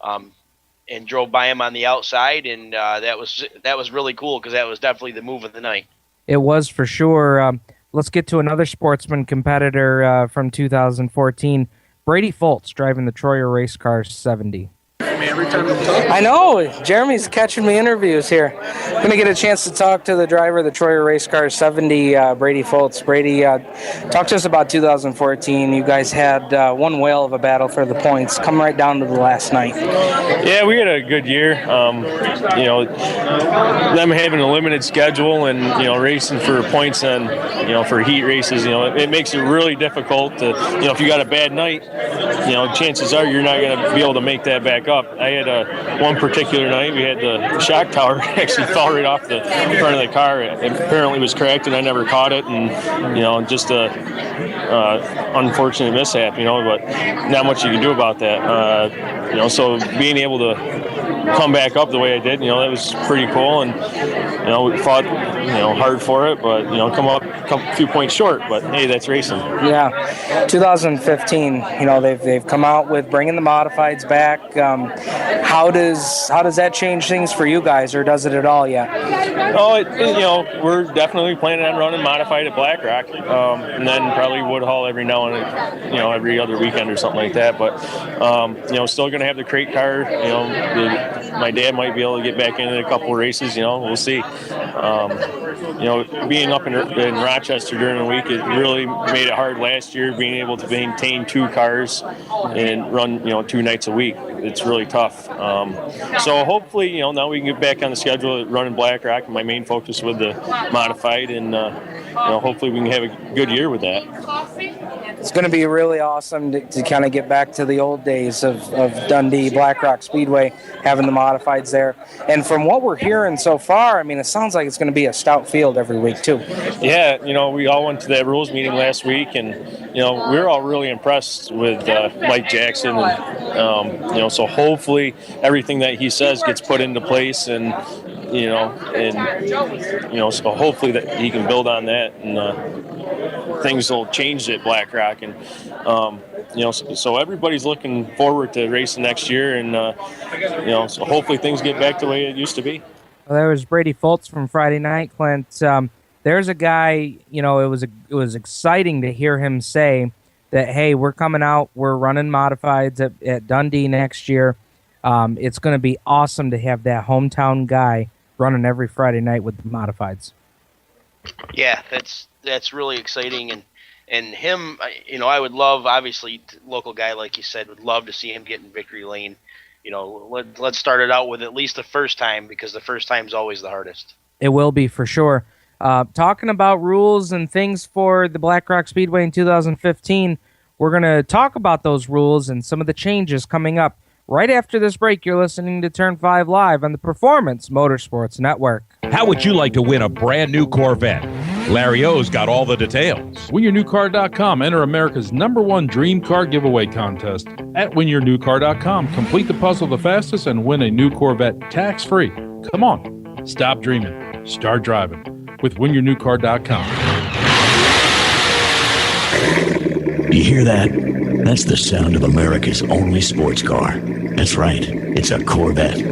and drove by him on the outside, and that was really cool because that was definitely the move of the night. It was for sure. Let's get to another Sportsman competitor from 2014, Brady Faults, driving the Troyer Race Car 70. I know. Jeremy's catching me interviews here. I'm going to get a chance to talk to the driver of the Troyer Race Car 70, Brady Faults. Brady, talk to us about 2014. You guys had one whale of a battle for the points. Come right down to the last night. Yeah, we had a good year. Them having a limited schedule and, racing for points and, for heat races, it makes it really difficult to, if you got a bad night, chances are you're not going to be able to make that back up. I had one particular night, we had the shock tower actually fall right off the front of the car. It apparently was cracked, and I never caught it, and just a unfortunate mishap, but not much you can do about that. So being able to come back up the way I did, that was pretty cool. And we fought, hard for it, but, come up a few points short. But, hey, that's racing. Yeah. 2015, they've come out with bringing the modifieds back. How does that change things for you guys, or does it at all yet? Oh, we're definitely planning on running modified at Black Rock, and then probably Woodhull every now and every other weekend or something like that. But still going to have the crate car. My dad might be able to get back into a couple of races. We'll see. Being up in Rochester during the week, it really made it hard last year. Being able to maintain 2 cars and run 2 nights a week, it's really tough. So hopefully, now we can get back on the schedule at running Black Rock. My main focus with the modified, and hopefully we can have a good year with that. It's going to be really awesome to kind of get back to the old days of Dundee, Black Rock Speedway, having the modifieds there. And from what we're hearing so far, it sounds like it's going to be a stout field every week, too. Yeah, we all went to that rules meeting last week, and, we were all really impressed with Mike Jackson. And, so hopefully everything that he says gets put into place, and, so hopefully that he can build on that, and things will change at Black Rock. And, so everybody's looking forward to racing next year, and, so hopefully things get back the way it used to be. Well, there was Brady Foltz from Friday night, Clint. There's a guy, it was exciting to hear him say that, hey, we're coming out, we're running modifieds at Dundee next year. It's going to be awesome to have that hometown guy running every Friday night with the modifieds. Yeah, that's really exciting, and him, I would love, obviously, local guy like you said, would love to see him get in victory lane. Let's start it out with at least the first time, because the first time is always the hardest. It will be for sure. Talking about rules and things for the Black Rock Speedway in 2015, we're going to talk about those rules and some of the changes coming up. Right after this break, you're listening to Turn 5 Live on the Performance Motorsports Network. How would you like to win a brand new Corvette? Larry O's got all the details. WinYourNewCar.com. Enter America's #1 dream car giveaway contest. At WinYourNewCar.com, complete the puzzle the fastest and win a new Corvette tax-free. Come on, stop dreaming, start driving with WinYourNewCar.com. You hear that? That's the sound of America's only sports car. That's right, it's a Corvette.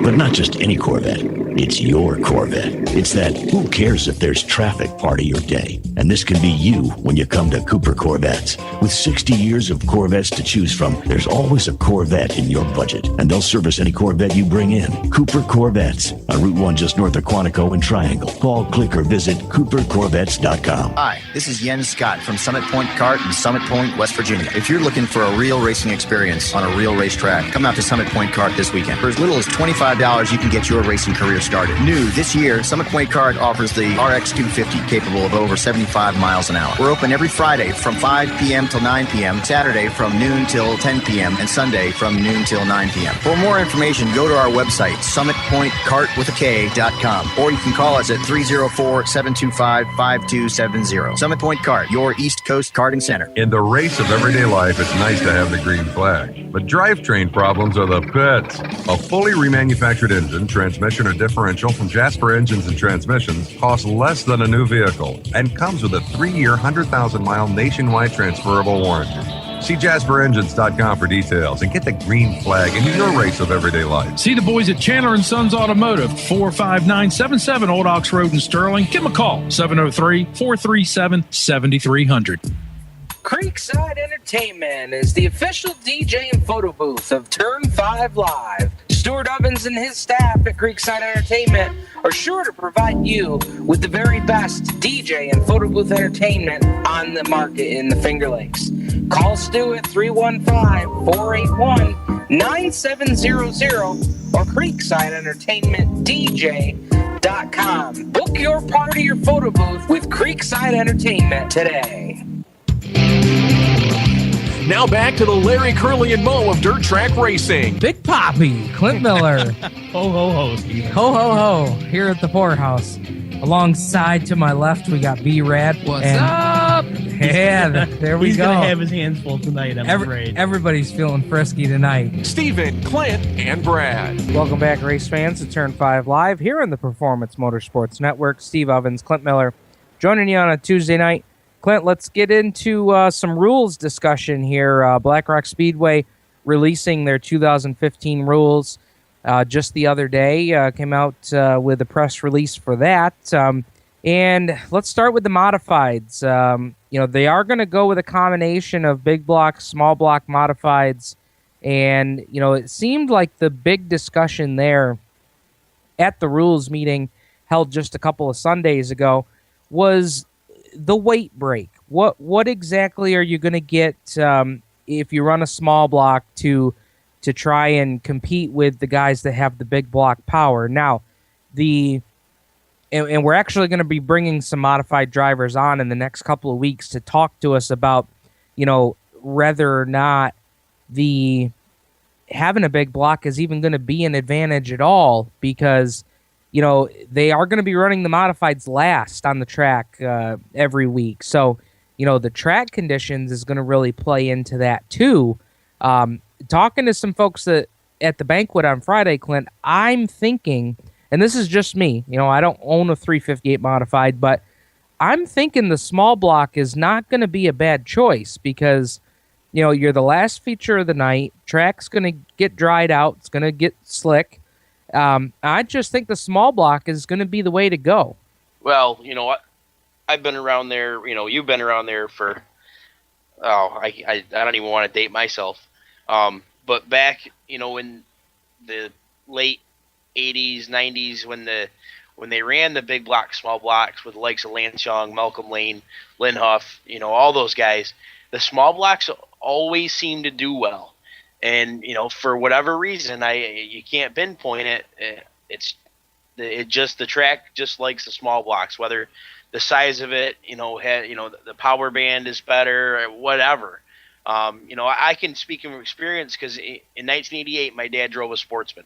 But not just any Corvette. It's your Corvette. It's that who cares if there's traffic part of your day. And this can be you when you come to Cooper Corvettes. With 60 years of Corvettes to choose from, there's always a Corvette in your budget. And they'll service any Corvette you bring in. Cooper Corvettes on Route 1 just north of Quantico and Triangle. Call, click, or visit CooperCorvettes.com. Hi, this is Jens Scott from Summit Point Kart in Summit Point, West Virginia. If you're looking for a real racing experience on a real racetrack, come out to Summit Point Kart this weekend. For as little as $25, you can get your racing career started. New this year, Summit Point Kart offers the RX 250, capable of over 75 miles an hour. We're open every Friday from 5 p.m. till 9 p.m., Saturday from noon till 10 p.m., and Sunday from noon till 9 p.m. For more information, go to our website, summitpointkartwithak.com, or you can call us at 304-725-5270. Summit Point Kart, your East Coast karting center. In the race of everyday life, it's nice to have the green flag, but drivetrain problems are the pits. A fully remanufactured engine, transmission, or differential from Jasper Engines and Transmissions costs less than a new vehicle and comes with a 3-year, 100,000-mile nationwide transferable warranty. See JasperEngines.com for details and get the green flag into your race of everyday life. See the boys at Chandler & Sons Automotive, 45977 Old Ox Road in Sterling. Give them a call, 703-437-7300. Creekside Entertainment is the official DJ and photo booth of Turn 5 Live. Stuart Ovens and his staff at Creekside Entertainment are sure to provide you with the very best DJ and photo booth entertainment on the market in the Finger Lakes. Call Stu at 315-481-9700 or CreeksideEntertainmentDJ.com. Book your party or photo booth with Creekside Entertainment today. Now back to the Larry, Curly, and Moe of Dirt Track Racing. Big Poppy, Clint Miller. Ho, ho, ho, Steven. Ho, ho, ho, here at the poorhouse. Alongside to my left, we got B-Rad. What's up? Yeah, there we He's go. going to have his hands full tonight, I'm afraid. Everybody's feeling frisky tonight. Steven, Clint, and Brad. Welcome back, race fans, to Turn 5 Live here on the Performance Motorsports Network. Steve Ovens, Clint Miller, joining you on a Tuesday night. Clint, let's get into some rules discussion here. Black Rock Speedway releasing their 2015 rules just the other day. Came out with a press release for that. And let's start with the modifieds. They are going to go with a combination of big block, small block modifieds. And, it seemed like the big discussion there at the rules meeting held just a couple of Sundays ago was the weight break. What exactly are you going to get if you run a small block to try and compete with the guys that have the big block power? Now, and we're actually going to be bringing some modified drivers on in the next couple of weeks to talk to us about, whether or not having a big block is even going to be an advantage at all, because, they are going to be running the modifieds last on the track every week. So, the track conditions is going to really play into that too. Talking to some folks at the banquet on Friday, Clint, I'm thinking, and this is just me, I don't own a 358 modified, but I'm thinking the small block is not going to be a bad choice because, you're the last feature of the night. Track's going to get dried out. It's going to get slick. I just think the small block is going to be the way to go. Well, I've been around there. You've been around there for, I don't even want to date myself. But back, in the late 80s, 90s, when they ran the big block, small blocks with the likes of Lance Young, Malcolm Lane, Lynn Huff, all those guys, the small blocks always seem to do well. And, for whatever reason, you can't pinpoint it. The track just likes the small blocks, whether the size of it, the power band is better or whatever. I can speak from experience because in 1988, my dad drove a Sportsman.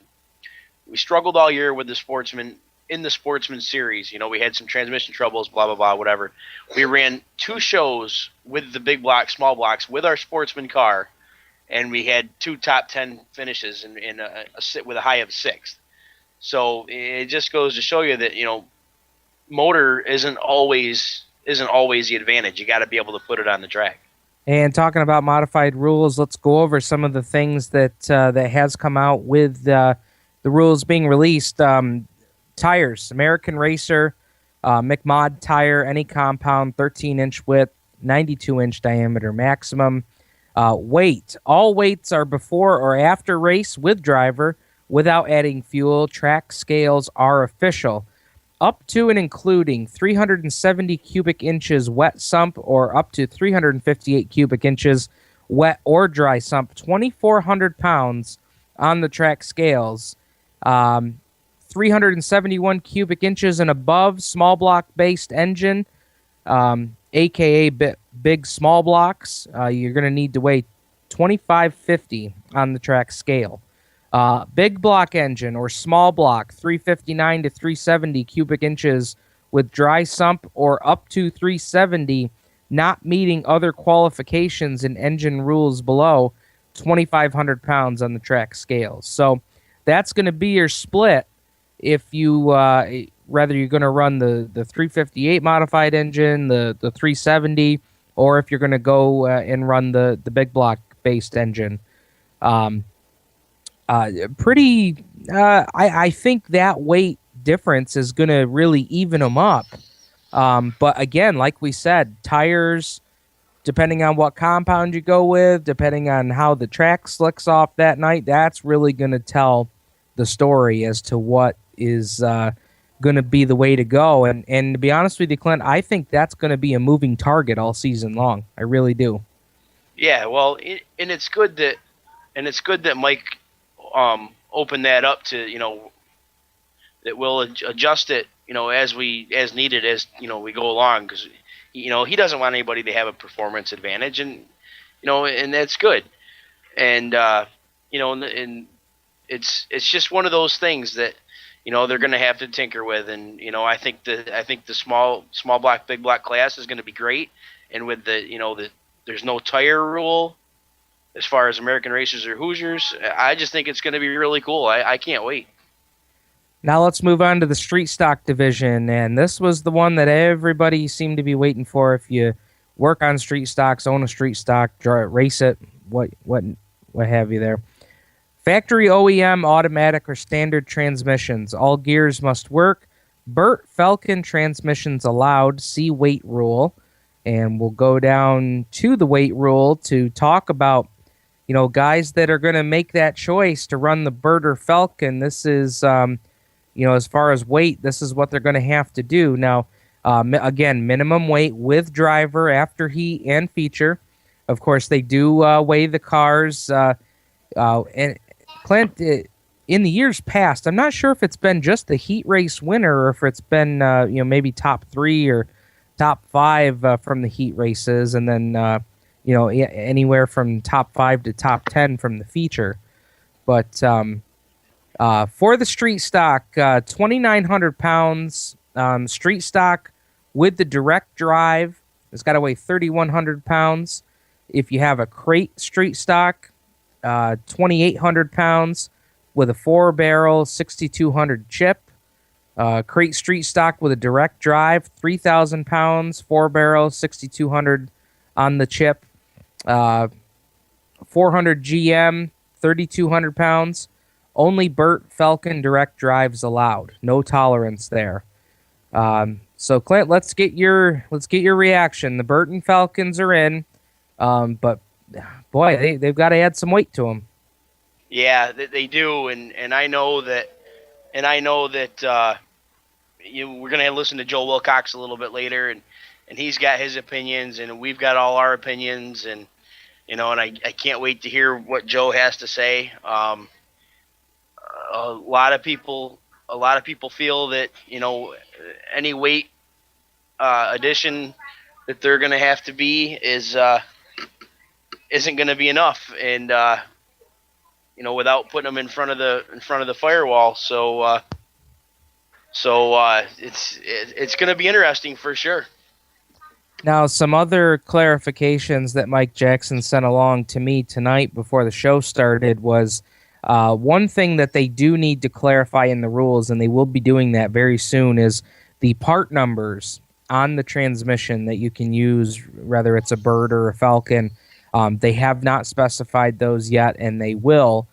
We struggled all year with the Sportsman in the Sportsman series. We had some transmission troubles, blah, blah, blah, whatever. We ran 2 shows with the big block, small blocks with our Sportsman car, and we had 2 top 10 finishes with a high of 6th. So it just goes to show you that, motor isn't always the advantage. You got to be able to put it on the track. And talking about modified rules, let's go over some of the things that has come out with the rules being released. Tires, American Racer, McMod tire, any compound, 13-inch width, 92-inch diameter maximum. Weight, all weights are before or after race with driver without adding fuel. Track scales are official. Up to and including 370 cubic inches wet sump or up to 358 cubic inches wet or dry sump, 2,400 pounds on the track scales. 371 cubic inches and above, small block based engine, aka big small blocks. You're going to need to weigh 2,550 on the track scale. Big block engine or small block, 359 to 370 cubic inches with dry sump or up to 370, not meeting other qualifications and engine rules below, 2,500 pounds on the track scales. So that's going to be your split if you, whether you're going to run the 358 modified engine, the 370, or if you're going to go and run the big block based engine. I think that weight difference is going to really even them up. But again, like we said, tires, depending on what compound you go with, depending on how the track slicks off that night, that's really going to tell the story as to what is going to be the way to go. And to be honest with you, Clint, I think that's going to be a moving target all season long. I really do. Yeah, well, it's good that Mike opened that up to, that we'll adjust it, as needed as we go along, because he doesn't want anybody to have a performance advantage, and and that's good, and and it's just one of those things that they're going to have to tinker with, and I think the small block big block class is going to be great, and with there's no tire rule as far as American racers or Hoosiers. I just think it's going to be really cool. I can't wait. Now let's move on to the street stock division, and this was the one that everybody seemed to be waiting for. If you work on street stocks, own a street stock, race it, what have you there. Factory OEM, automatic, or standard transmissions. All gears must work. Bert Falcon transmissions allowed. See weight rule. And we'll go down to the weight rule to talk about, guys that are going to make that choice to run the Bert or Falcon. This is, as far as weight, this is what they're going to have to do. Now, again, minimum weight with driver after heat and feature. Of course, they do weigh the cars. And Clint, in the years past, I'm not sure if it's been just the heat race winner or if it's been, maybe top 3 or top 5 from the heat races, and then, anywhere from top 5 to top 10 from the feature. But for the street stock, 2,900 pounds, street stock with the direct drive, it's got to weigh 3,100 pounds. If you have a crate street stock, 2,800 pounds with a 4-barrel, 6,200 chip. Crate street stock with a direct drive, 3,000 pounds, 4-barrel, 6,200 on the chip. 400 GM, 3,200 pounds. Only Bert Falcon direct drives allowed. No tolerance there. So Clint, let's get your reaction. The Bert and Falcons are in, but boy, they've got to add some weight to them. Yeah, they do, and I know that, we're gonna listen to Joe Wilcox a little bit later, and he's got his opinions, and we've got all our opinions, and I can't wait to hear what Joe has to say. A lot of people feel that any weight addition that they're gonna have to be isn't gonna be enough, and without putting them in front of the firewall. So it's going to be interesting for sure. Now, some other clarifications that Mike Jackson sent along to me tonight before the show started was one thing that they do need to clarify in the rules, and they will be doing that very soon, is the part numbers on the transmission that you can use, whether it's a Bert or a Falcon. They have not specified those yet, and they will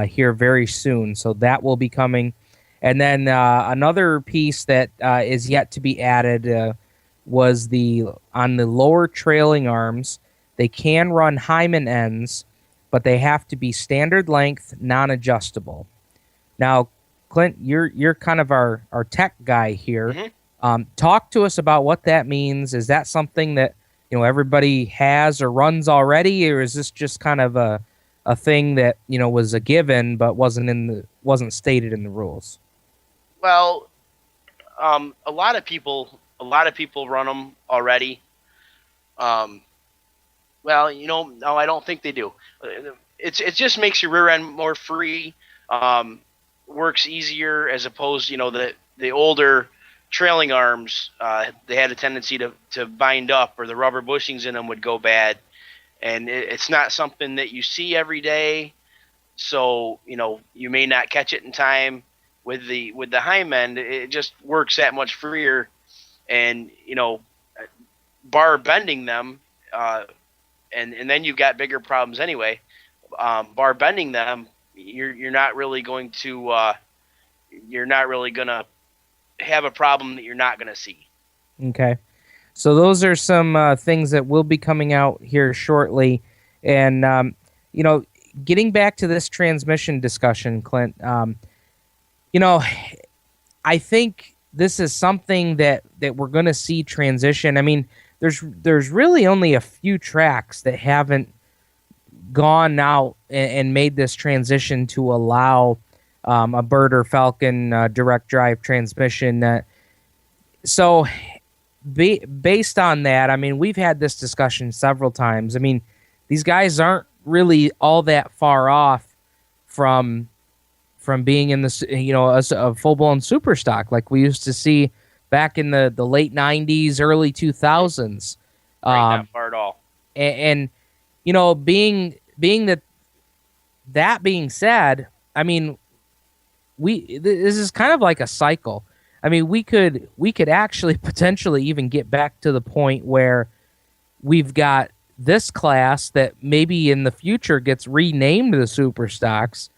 here very soon. So that will be coming. And then another piece that is yet to be added was on the lower trailing arms, they can run Hyman ends, but they have to be standard length, non-adjustable. Now, Clint, you're kind of our tech guy here. Mm-hmm. Talk to us about what that means. Is that something that everybody has or runs already, or is this just kind of a thing that was a given but wasn't stated in the rules? Well, a lot of people run them already. No, I don't think they do. It just makes your rear end more free, works easier, as opposed, the older trailing arms, they had a tendency to bind up, or the rubber bushings in them would go bad. And it's not something that you see every day, so you may not catch it in time. With the Hyman, it just works that much freer, and bar bending them, and then you've got bigger problems anyway. Bar bending them, you're not really gonna have a problem that you're not gonna see. Okay. So those are some things that will be coming out here shortly. And, getting back to this transmission discussion, Clint, I think this is something that we're going to see transition. I mean, there's really only a few tracks that haven't gone out and made this transition to allow a Bert or Falcon direct drive transmission. So based on that, I mean, we've had this discussion several times. I mean, these guys aren't really all that far off from being in this, a full-blown super stock like we used to see back in the late 90s, early 2000s. Not far at all. And being that being said, I mean, this is kind of like a cycle. I mean, we could actually potentially even get back to the point where we've got this class that maybe in the future gets renamed the Super Stocks,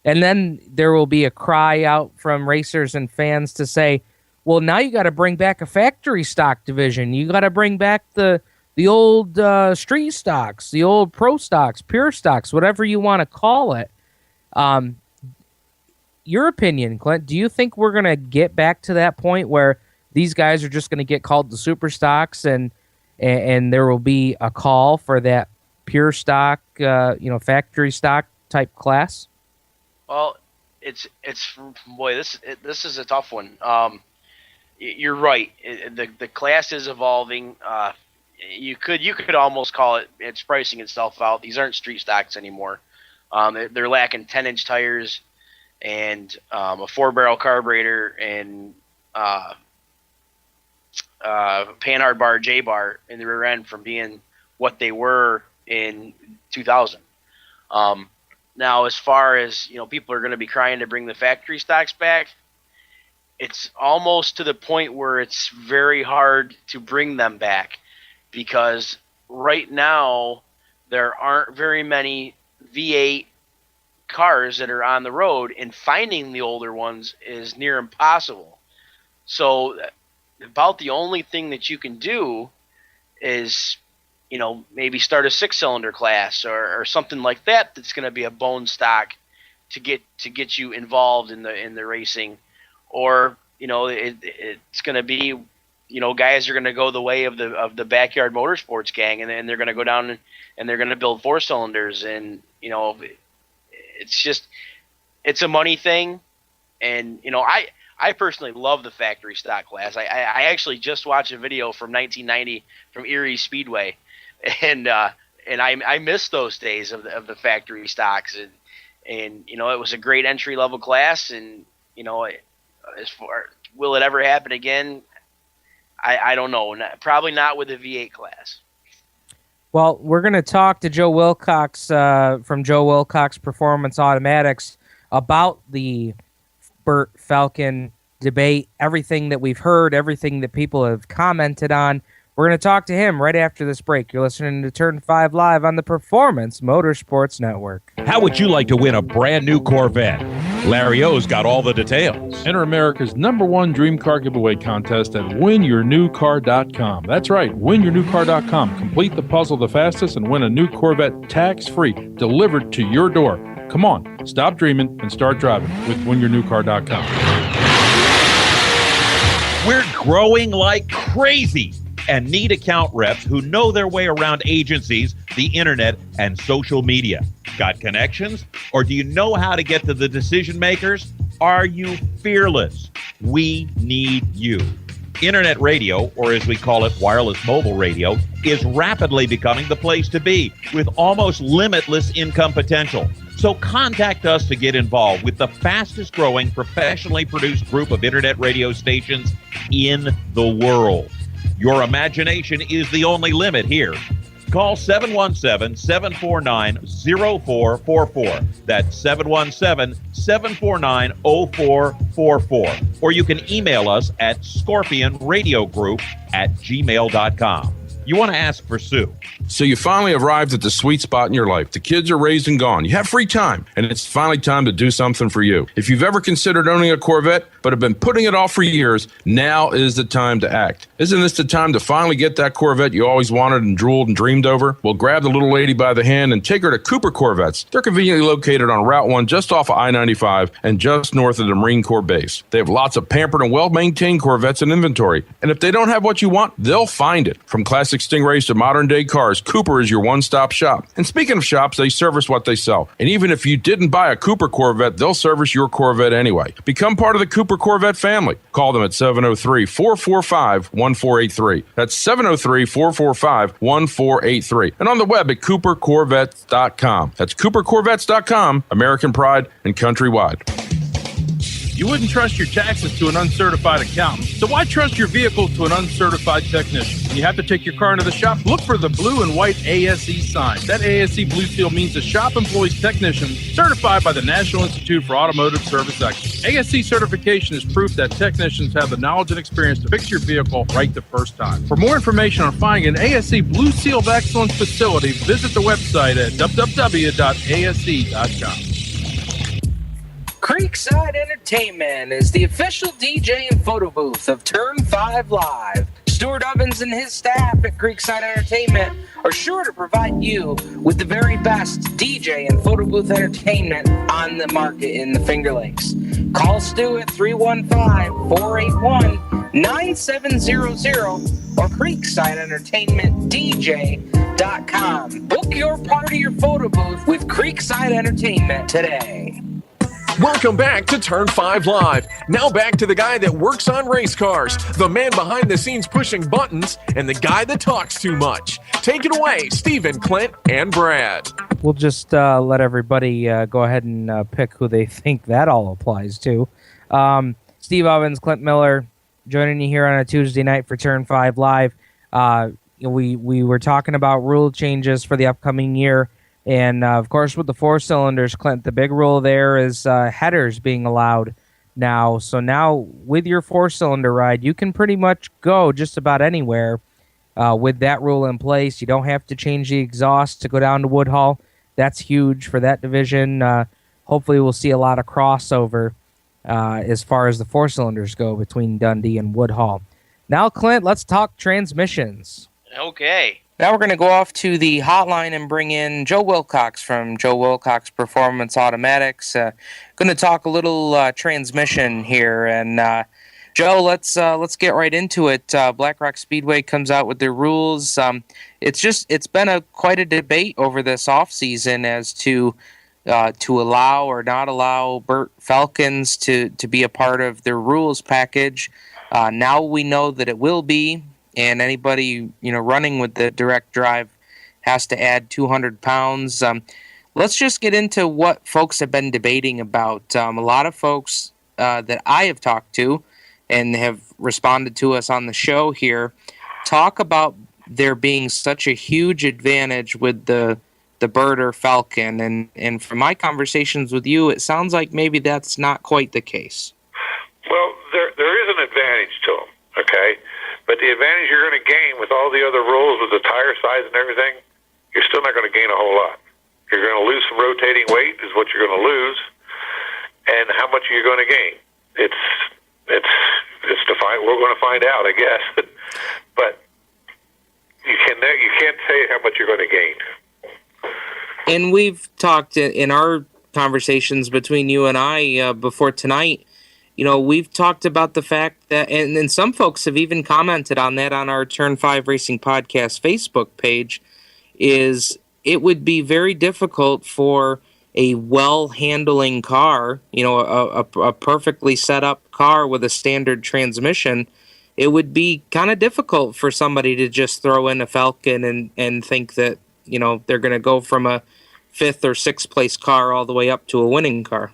and then there will be a cry out from racers and fans to say, well, now you got to bring back a factory stock division. You got to bring back the old street stocks, the old pro stocks, pure stocks, whatever you want to call it. Your opinion, Clint, do you think we're going to get back to that point where these guys are just going to get called the super stocks and there will be a call for that pure stock, factory stock type class? Well, it's boy, this is a tough one. You're right. The class is evolving. You could almost call it's pricing itself out. These aren't street stocks anymore. They're lacking 10-inch tires and a 4-barrel carburetor and Panhard bar, J bar in the rear end from being what they were in 2000. Now, as far as people are going to be crying to bring the factory stocks back, it's almost to the point where it's very hard to bring them back because right now there aren't very many V8 cars that are on the road, and finding the older ones is near impossible. So about the only thing that you can do is maybe start a 6-cylinder class or something like that that's going to be a bone stock to get you involved in the racing. Or it's going to be guys are going to go the way of the backyard motorsports gang, and they're going to go down and they're going to build 4-cylinders, and it's a money thing. And I personally love the factory stock class. I actually just watched a video from 1990 from Erie Speedway, and I miss those days of the factory stocks, and it was a great entry level class, and as far will it ever happen again? I don't know. Probably not with the V8 class. Well, we're going to talk to Joe Wilcox from Joe Wilcox Performance Automatics about the Bert Falcon debate, everything that we've heard, everything that people have commented on. We're going to talk to him right after this break. You're listening to Turn 5 Live on the Performance Motorsports Network. How would you like to win a brand new Corvette? Larry O's got all the details. Enter America's #1 dream car giveaway contest at winyournewcar.com. That's right, winyournewcar.com. Complete the puzzle the fastest and win a new Corvette tax-free delivered to your door. Come on, stop dreaming and start driving with winyournewcar.com. We're growing like crazy and need account reps who know their way around agencies, the internet, and social media. Got connections? Or do you know how to get to the decision makers? Are you fearless? We need you. Internet radio, or as we call it, wireless mobile radio, is rapidly becoming the place to be with almost limitless income potential. So contact us to get involved with the fastest growing professionally produced group of internet radio stations in the world. Your imagination is the only limit here. Call 717-749-0444. That's 717-749-0444. Or you can email us at scorpionradiogroup@gmail.com. You want to ask for Sue. So you finally arrived at the sweet spot in your life. The kids are raised and gone. You have free time, and it's finally time to do something for you. If you've ever considered owning a Corvette but have been putting it off for years, now is the time to act. Isn't this the time to finally get that Corvette you always wanted and drooled and dreamed over? Well, grab the little lady by the hand and take her to Cooper Corvettes. They're conveniently located on Route 1 just off of I-95 and just north of the Marine Corps base. They have lots of pampered and well-maintained Corvettes in inventory, and if they don't have what you want, they'll find it. From classic Stingrays to modern-day cars, Cooper is your one-stop shop. And speaking of shops, they service what they sell. And even if you didn't buy a Cooper Corvette, they'll service your Corvette anyway. Become part of the Cooper Corvette family. Call them at 703-445-1483. That's 703-445-1483. And on the web at coopercorvettes.com. That's coopercorvettes.com, American pride and countrywide. You wouldn't trust your taxes to an uncertified accountant, so why trust your vehicle to an uncertified technician? When you have to take your car into the shop, look for the blue and white ASE sign. That ASE blue seal means the shop employs technicians certified by the National Institute for Automotive Service Excellence. ASE certification is proof that technicians have the knowledge and experience to fix your vehicle right the first time. For more information on finding an ASE Blue Seal of Excellence facility, visit the website at www.ase.com. Creekside Entertainment is the official DJ and photo booth of Turn 5 Live. Stuart Ovens and his staff at Creekside Entertainment are sure to provide you with the very best DJ and photo booth entertainment on the market in the Finger Lakes. Call Stu at 315-481-9700 or CreeksideEntertainmentDJ.com. Book your party or photo booth with Creekside Entertainment today. Welcome back to Turn 5 Live. Now back to the guy that works on race cars, the man behind the scenes pushing buttons, and the guy that talks too much. Take it away, Stephen, Clint, and Brad. We'll just let everybody go ahead and pick who they think that all applies to. Steve Ovens, Clint Miller, joining you here on a Tuesday night for Turn 5 Live. We were talking about rule changes for the upcoming year. And, of course, with the 4 cylinders, Clint, the big rule there is headers being allowed now. So now with your 4-cylinder ride, you can pretty much go just about anywhere with that rule in place. You don't have to change the exhaust to go down to Woodhull. That's huge for that division. Hopefully we'll see a lot of crossover as far as the 4-cylinders go between Dundee and Woodhull. Now, Clint, let's talk transmissions. Okay. Now we're going to go off to the hotline and bring in Joe Wilcox from Joe Wilcox Performance Automatics. Going to talk a little transmission here, and Joe, let's get right into it. Black Rock Speedway comes out with their rules. It's been quite a debate over this off season as to allow or not allow Bert Falcons to be a part of their rules package. Now we know that it will be. And anybody running with the direct drive has to add 200 pounds. Let's just get into what folks have been debating about. A lot of folks that I have talked to and have responded to us on the show here talk about there being such a huge advantage with the Bert or Falcon. And from my conversations with you, it sounds like maybe that's not quite the case. Well, there is an advantage to them, okay? But the advantage you're going to gain with all the other rules with the tire size and everything, you're still not going to gain a whole lot. You're going to lose some rotating weight is what you're going to lose, and how much are you going to gain? It's we're going to find out, I guess. But you can't say how much you're going to gain. And we've talked in our conversations between you and I before tonight. We've talked about the fact that, and some folks have even commented on that on our Turn 5 Racing Podcast Facebook page, is it would be very difficult for a well-handling car, a perfectly set up car with a standard transmission. It would be kind of difficult for somebody to just throw in a Falcon and think that, they're going to go from a 5th or 6th place car all the way up to a winning car.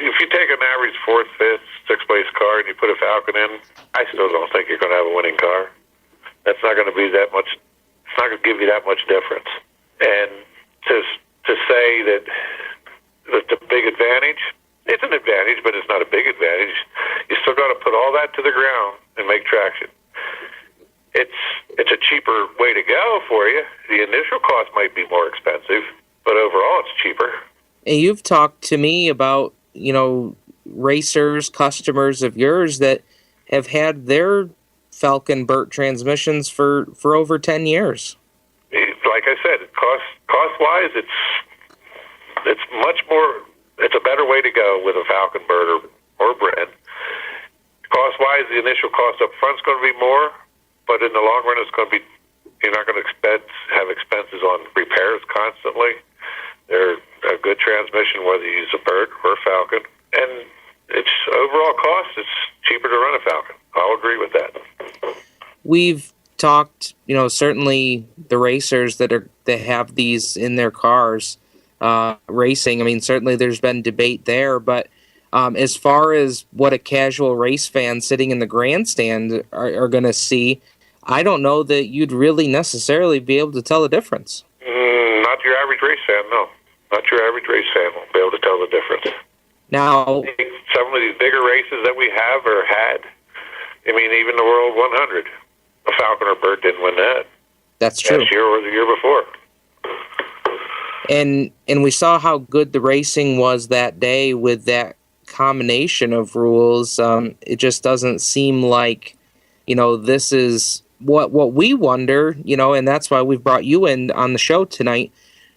If you take an average 4th, 5th, 6th place car and you put a Falcon in, I still don't think you're going to have a winning car. That's not going to be that much. It's not going to give you that much difference. And to say that the big advantage, it's an advantage, but it's not a big advantage. You still got to put all that to the ground and make traction. It's a cheaper way to go for you. The initial cost might be more expensive, but overall it's cheaper. And you've talked to me about racers, customers of yours that have had their Falcon Bert transmissions for over 10 years. Like I said, cost-wise, it's much more. It's a better way to go with a Falcon Bert or Brent. Cost-wise, the initial cost up front is going to be more, but in the long run, it's going to be. You're not going to have expenses on repairs constantly. They're a good transmission, whether you use a Bert or a Falcon. And it's overall cost, it's cheaper to run a Falcon. I'll agree with that. We've talked, certainly the racers that have these in their cars racing. I mean, certainly there's been debate there, but As far as what a casual race fan sitting in the grandstand are going to see, I don't know that you'd really necessarily be able to tell the difference. Not your average race fan, no. Not your average race fan will be able to tell the difference. Now, some of these bigger races that we have or had, I mean, even the World 100, a Falcon or Bert didn't win that. That's true. Last year or the year before. And we saw how good the racing was that day with that combination of rules. It just doesn't seem like, this is what we wonder, and that's why we've brought you in on the show tonight.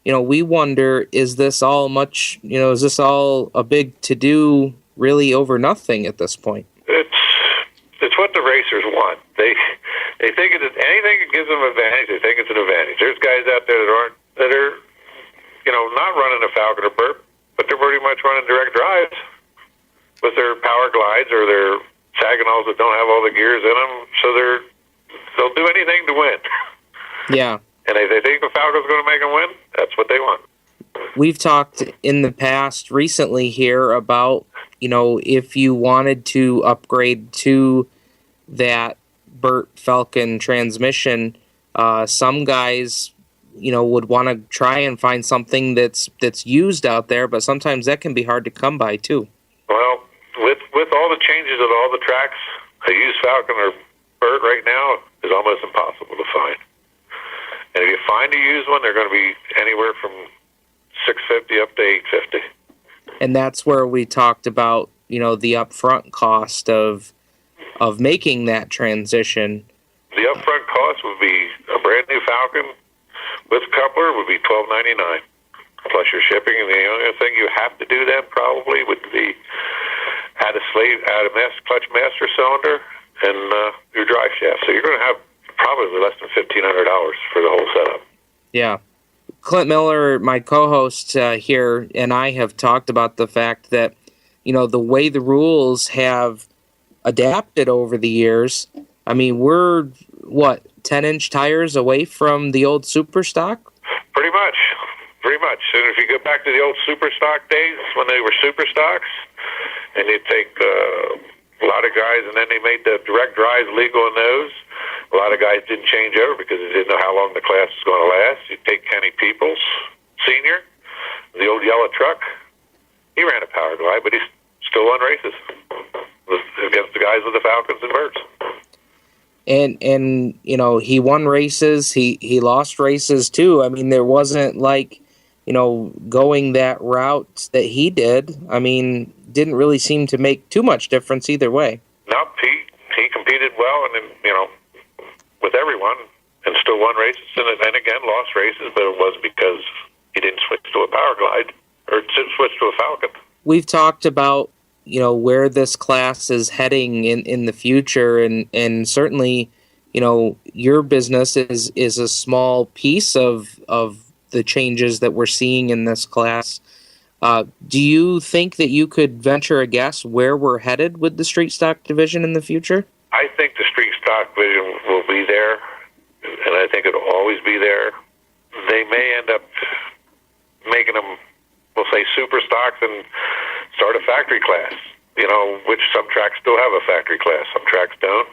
We wonder, is this all much, is this all a big to-do really over nothing at this point? It's what the racers want. They think anything that gives them advantage, they think it's an advantage. There's guys out there that are not running a Falcon or Bert, but they're pretty much running direct drives with their power glides or their Saginals that don't have all the gears in them. So they'll do anything to win. Yeah. And if they think the Falcon's going to make them win, that's what they want. We've talked in the past recently here about, if you wanted to upgrade to that Bert Falcon transmission, some guys, would want to try and find something that's used out there, but sometimes that can be hard to come by too. Well, with all the changes at all the tracks, a used Falcon or Bert right now is almost impossible to find. And if you find a used one, they're going to be anywhere from $650 up to $850. And that's where we talked about, the upfront cost of making that transition. The upfront cost would be a brand new Falcon with coupler would be $12.99 plus your shipping. And the only thing you have to do then probably would be add a clutch master cylinder and your drive shaft. So you're going to have probably less than $1,500 for the whole setup. Yeah. Clint Miller, my co-host here, and I have talked about the fact that, the way the rules have adapted over the years. I mean, we're, 10-inch tires away from the old super stock? Pretty much. And if you go back to the old super stock days when they were super stocks, and you take a lot of guys, and then they made the direct drives legal in those. A lot of guys didn't change over because they didn't know how long the class was going to last. You take Kenny Peoples, Sr., the old yellow truck. He ran a power glide, but he still won races against the guys with the Falcons and Berts. And he won races. He lost races too. I mean, there wasn't like, going that route that he did. I mean, didn't really seem to make too much difference either way. No, he competed well and with everyone and still won races and again lost races, but it was because he didn't switch to a power glide or switch to a Falcon. We've talked about where this class is heading in the future, and certainly your business is a small piece of the changes that we're seeing in this class. Do you think that you could venture a guess where we're headed with the street stock division in the future? I think the street stock division will be there, and I think it'll always be there. They may end up making them, we'll say, super stocks and start a factory class, which some tracks still have a factory class, some tracks don't.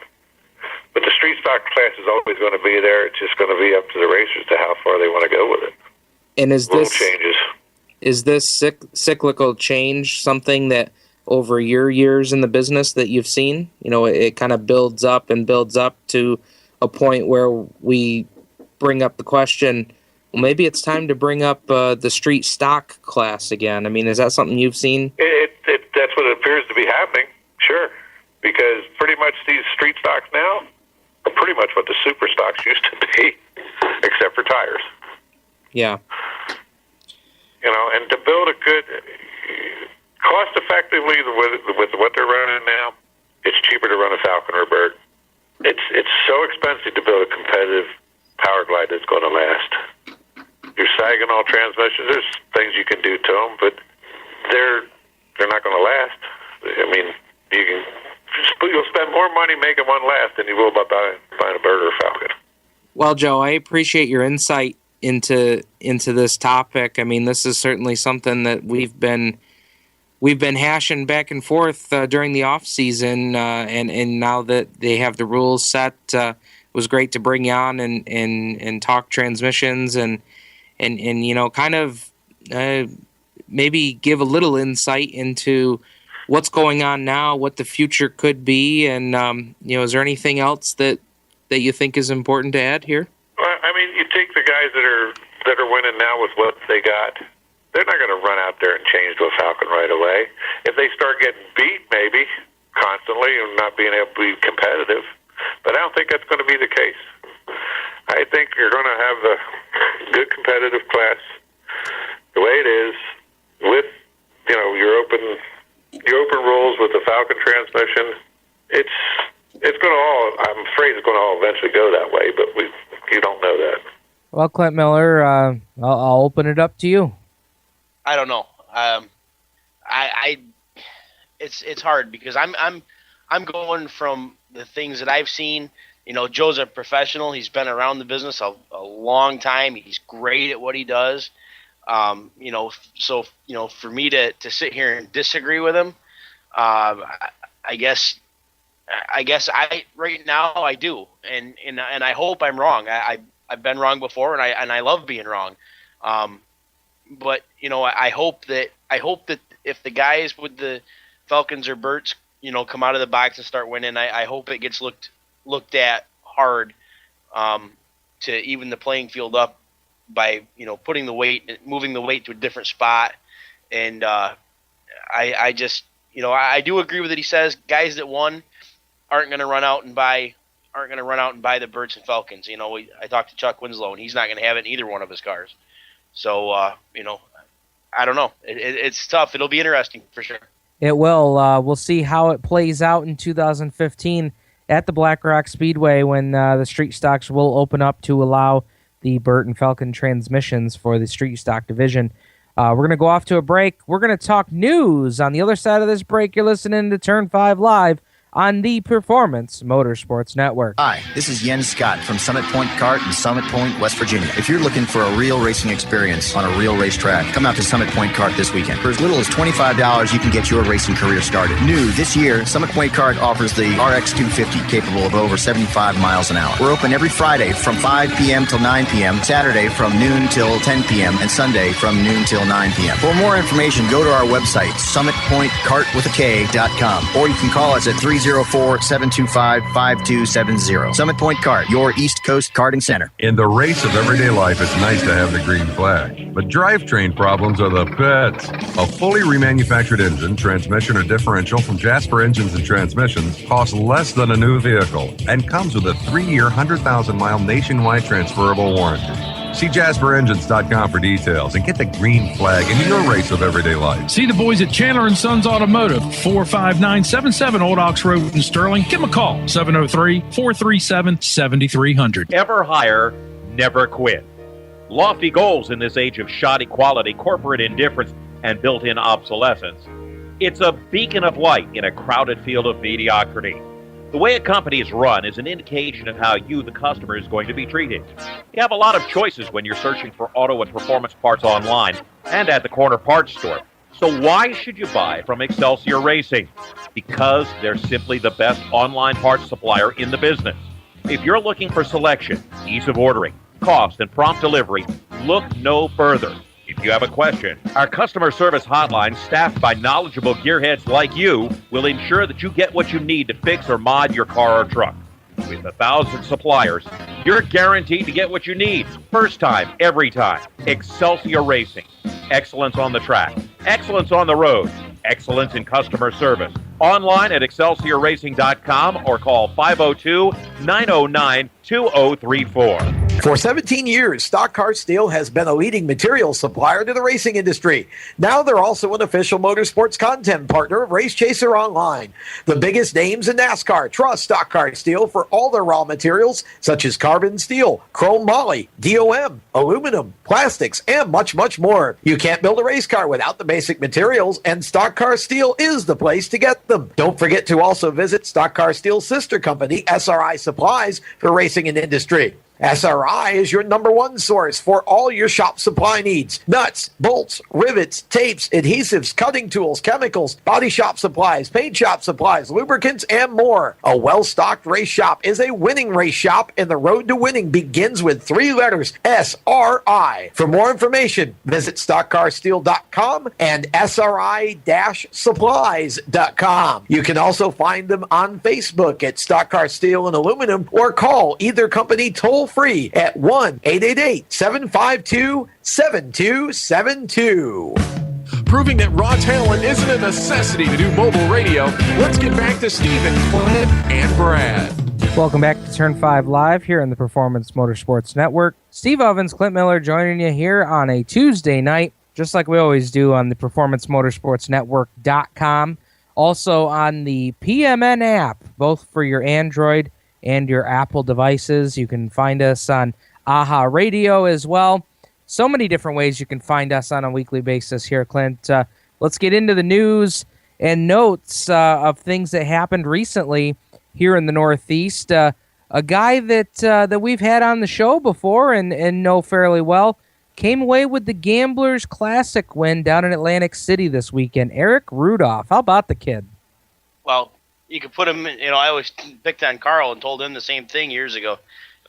But the street stock class is always going to be there. It's just going to be up to the racers to how far they want to go with it. And is this cyclical change something that over your years in the business that you've seen? It kind of builds up to a point where we bring up the question, well, maybe it's time to bring up the street stock class again. I mean, is that something you've seen? That's what it appears to be happening, sure. Because pretty much these street stocks now are pretty much what the super stocks used to be, except for tires. Yeah. And to build a good, cost effectively with what they're running now, it's cheaper to run a Falcon or a Bert. It's so expensive to build a competitive power glide that's going to last. Your Saginol transmissions, there's things you can do to them, but they're not going to last. I mean, you'll spend more money making one last than you will by buying a Bert or a Falcon. Well, Joe, I appreciate your insight into this topic. I mean, this is certainly something that we've been we've been hashing back and forth during the off season, and now that they have the rules set, it was great to bring you on and talk transmissions and kind of maybe give a little insight into what's going on now, what the future could be, and is there anything else that you think is important to add here? Well, I mean, you take the guys that are winning now with what they got. They're not going to run out there and change to a Falcon right away. If they start getting beat, maybe constantly and not being able to be competitive, but I don't think that's going to be the case. I think you're going to have a good competitive class the way it is, with your open rules with the Falcon transmission. It's going to all. I'm afraid it's going to all eventually go that way, but you don't know that. Well, Clint Miller, I'll open it up to you. I don't know. It's hard because I'm going from the things that I've seen. Joe's a professional. He's been around the business a long time. He's great at what he does. So for me to sit here and disagree with him, I guess right now I do, and I hope I'm wrong. I've been wrong before, and I love being wrong. But I hope that if the guys with the Falcons or Berts, come out of the box and start winning, I hope it gets looked at hard to even the playing field up by moving the weight to a different spot. And I just I do agree with it. He says guys that won aren't going to run out and buy the Berts and Falcons. I talked to Chuck Winslow, and he's not going to have it in either one of his cars. So, I don't know. It's tough. It'll be interesting for sure. It will. We'll see how it plays out in 2015 at the Black Rock Speedway when the street stocks will open up to allow the Bert and Falcon transmissions for the street stock division. We're going to go off to a break. We're going to talk news. On the other side of this break, you're listening to Turn 5 Live on the Performance Motorsports Network. Hi, this is Jens Scott from Summit Point Kart in Summit Point, West Virginia. If you're looking for a real racing experience on a real racetrack, come out to Summit Point Kart this weekend. For as little as $25, you can get your racing career started. New this year, Summit Point Kart offers the RX 250 capable of over 75 miles an hour. We're open every Friday from 5 p.m. till 9 p.m., Saturday from noon till 10 p.m., and Sunday from noon till 9 p.m. For more information, go to our website, summitpointkartwithak.com, or you can call us at 304-725-5270. Summit Point Kart, your East Coast karting center. In the race of everyday life, it's nice to have the green flag. But drivetrain problems are the pits. A fully remanufactured engine, transmission, or differential from Jasper Engines and Transmissions costs less than a new vehicle and comes with a 3-year, 100,000-mile nationwide transferable warranty. See JasperEngines.com for details and get the green flag in your race of everyday life. See the boys at Chandler & Sons Automotive, 45977 Old Ox Road in Sterling. Give them a call, 703-437-7300. Ever hire, never quit. Lofty goals in this age of shoddy quality, corporate indifference, and built-in obsolescence. It's a beacon of light in a crowded field of mediocrity. The way a company is run is an indication of how you, the customer, is going to be treated. You have a lot of choices when you're searching for auto and performance parts online and at the corner parts store. So why should you buy from Excelsior Racing? Because they're simply the best online parts supplier in the business. If you're looking for selection, ease of ordering, cost, and prompt delivery, look no further. If you have a question, our customer service hotline, staffed by knowledgeable gearheads like you, will ensure that you get what you need to fix or mod your car or truck. With 1,000 suppliers, you're guaranteed to get what you need. First time, every time. Excelsior Racing. Excellence on the track. Excellence on the road. Excellence in customer service. Online at ExcelsiorRacing.com or call 502-909-2034. For 17 years, Stock Car Steel has been a leading material supplier to the racing industry. Now they're also an official motorsports content partner of Race Chaser Online. The biggest names in NASCAR trust Stock Car Steel for all their raw materials, such as carbon steel, chrome moly, DOM, aluminum, plastics, and much, much more. You can't build a race car without the basic materials, and Stock Car Steel is the place to get them. Don't forget to also visit Stock Car Steel's sister company, SRI Supplies, for racing and industry. SRI is your number one source for all your shop supply needs. Nuts, bolts, rivets, tapes, adhesives, cutting tools, chemicals, body shop supplies, paint shop supplies, lubricants, and more. A well-stocked race shop is a winning race shop, and the road to winning begins with 3 letters, SRI. For more information, visit stockcarsteel.com and SRI-supplies.com. You can also find them on Facebook at Stock Car Steel and Aluminum, or call either company toll-free at 1-888-752-7272. Proving that raw talent isn't a necessity to do mobile radio, let's get back to Stephen, Clint, and Brad. Welcome back to Turn 5 Live here on the Performance Motorsports Network. Steve Ovens, Clint Miller joining you here on a Tuesday night, just like we always do on the PerformanceMotorsportsNetwork.com. Also on the PMN app, both for your Android and your Apple devices. You can find us on AHA Radio as well. So many different ways you can find us on a weekly basis here, Clint. Let's get into the news and notes of things that happened recently here in the Northeast. A guy that we've had on the show before and know fairly well came away with the Gamblers Classic win down in Atlantic City this weekend. Eric Rudolph. How about the kid? Well, you could put him, I always picked on Carl and told him the same thing years ago.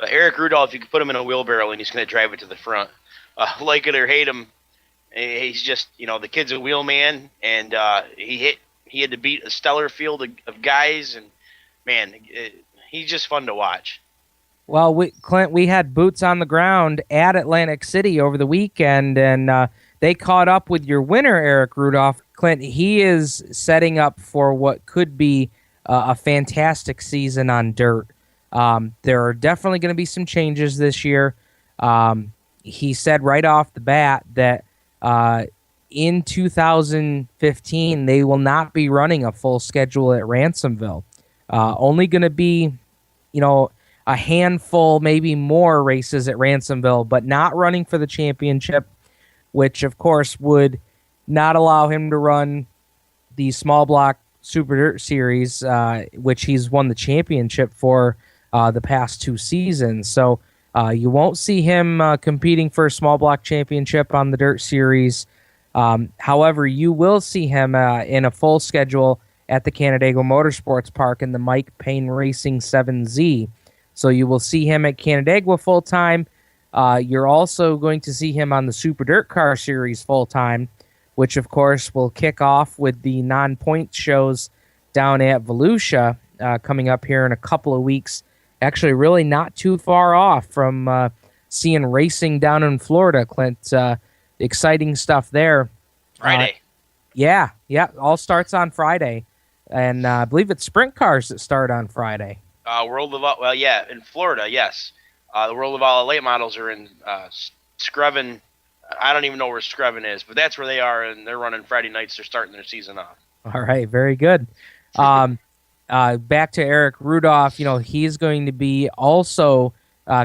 Eric Rudolph, you could put him in a wheelbarrow and he's going to drive it to the front. Like it or hate him, he's just, the kid's a wheelman, and he had to beat a stellar field of guys, and man, he's just fun to watch. Well, Clint, we had boots on the ground at Atlantic City over the weekend, and they caught up with your winner, Eric Rudolph. Clint, he is setting up for what could be a fantastic season on dirt. There are definitely going to be some changes this year. He said right off the bat that in 2015, they will not be running a full schedule at Ransomville. Only going to be, a handful, maybe more races at Ransomville, but not running for the championship, which, of course, would not allow him to run the small block Super Dirt Series, which he's won the championship for the past 2 seasons. So you won't see him competing for a small block championship on the Dirt Series. However, you will see him in a full schedule at the Canandaigua Motorsports Park in the Mike Payne Racing 7Z. So you will see him at Canandaigua full-time. You're also going to see him on the Super Dirt Car Series full-time, which, of course, will kick off with the non-point shows down at Volusia coming up here in a couple of weeks. Actually, really not too far off from seeing racing down in Florida, Clint. Exciting stuff there. Friday. Yeah, all starts on Friday. And I believe it's sprint cars that start on Friday. In Florida, yes. The World of All late models are in Screven. I don't even know where Screven is, but that's where they are, and they're running Friday nights. They're starting their season off. All right, very good. Back to Eric Rudolph, he's going to be also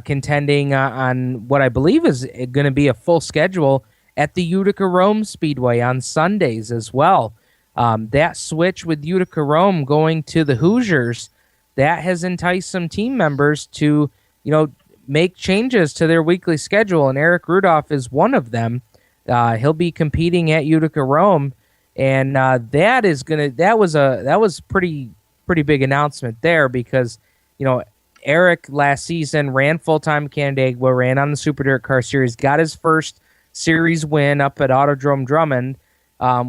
contending on what I believe is going to be a full schedule at the Utica Rome Speedway on Sundays as well. That switch with Utica Rome going to the Hoosiers, that has enticed some team members to, make changes to their weekly schedule, and Eric Rudolph is one of them. He'll be competing at Utica Rome, and that was pretty big announcement there because, Eric last season ran full-time at Canandaigua, ran on the Super Dirt Car Series, got his first series win up at Autodrome Drummond,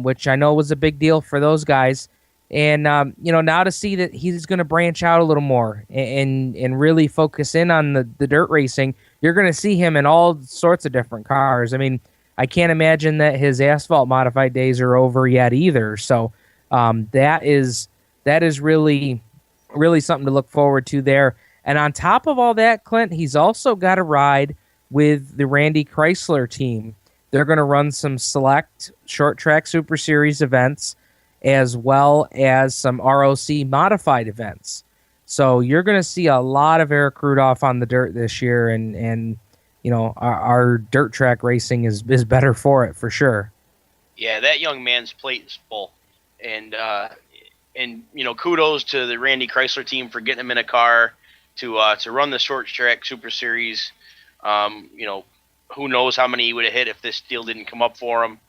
which I know was a big deal for those guys. And, now to see that he's going to branch out a little more and really focus in on the dirt racing, you're going to see him in all sorts of different cars. I mean, I can't imagine that his asphalt modified days are over yet either. So that is really, really something to look forward to there. And on top of all that, Clint, he's also got a ride with the Randy Chrysler team. They're going to run some select short track Super Series events as well as some ROC modified events. So you're going to see a lot of Eric Rudolph on the dirt this year, and our dirt track racing is better for it for sure. Yeah, that young man's plate is full, and kudos to the Randy Chrysler team for getting him in a car to run the short track Super Series. Who knows how many he would have hit if this deal didn't come up for him.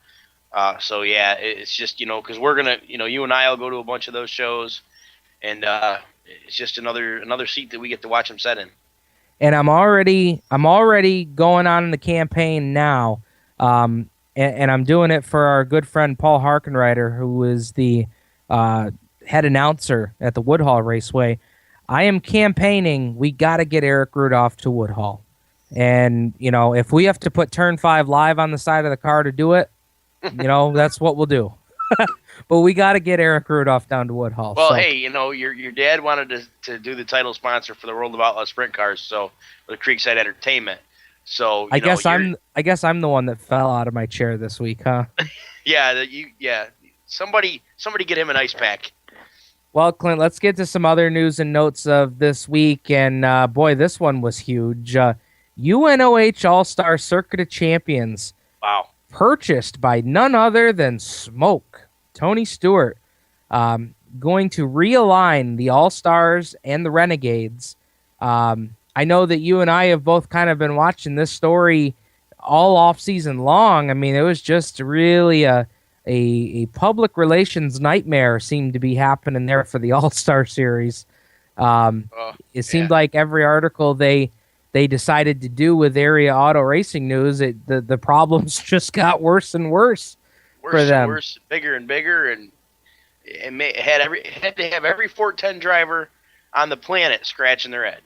So yeah, it's just because we're gonna you and I will go to a bunch of those shows, and it's just another seat that we get to watch him set in. And I'm already going on in the campaign now, and I'm doing it for our good friend Paul Harkenreiter, who is the head announcer at the Woodhall Raceway. I am campaigning. We got to get Eric Rudolph to Woodhall, and if we have to put Turn 5 Live on the side of the car to do it, that's what we'll do. But we got to get Eric Rudolph down to Woodhall. Well, hey, your dad wanted to do the title sponsor for the World of Outlaw Sprint Cars, so with Creekside Entertainment. So I guess I'm the one that fell out of my chair this week, huh? Yeah, somebody get him an ice pack. Well, Clint, let's get to some other news and notes of this week, and boy, this one was huge. UNOH All-Star Circuit of Champions. Wow. Purchased by none other than Smoke. Tony Stewart, going to realign the All-Stars and the Renegades. I know that you and I have both kind of been watching this story all off-season long. I mean, it was just really a public relations nightmare seemed to be happening there for the All-Star Series. It seemed like every article they decided to do with Area Auto Racing News, the problems just got worse and worse for them. Worse, bigger and bigger, and it had to have every 410 driver on the planet scratching their head.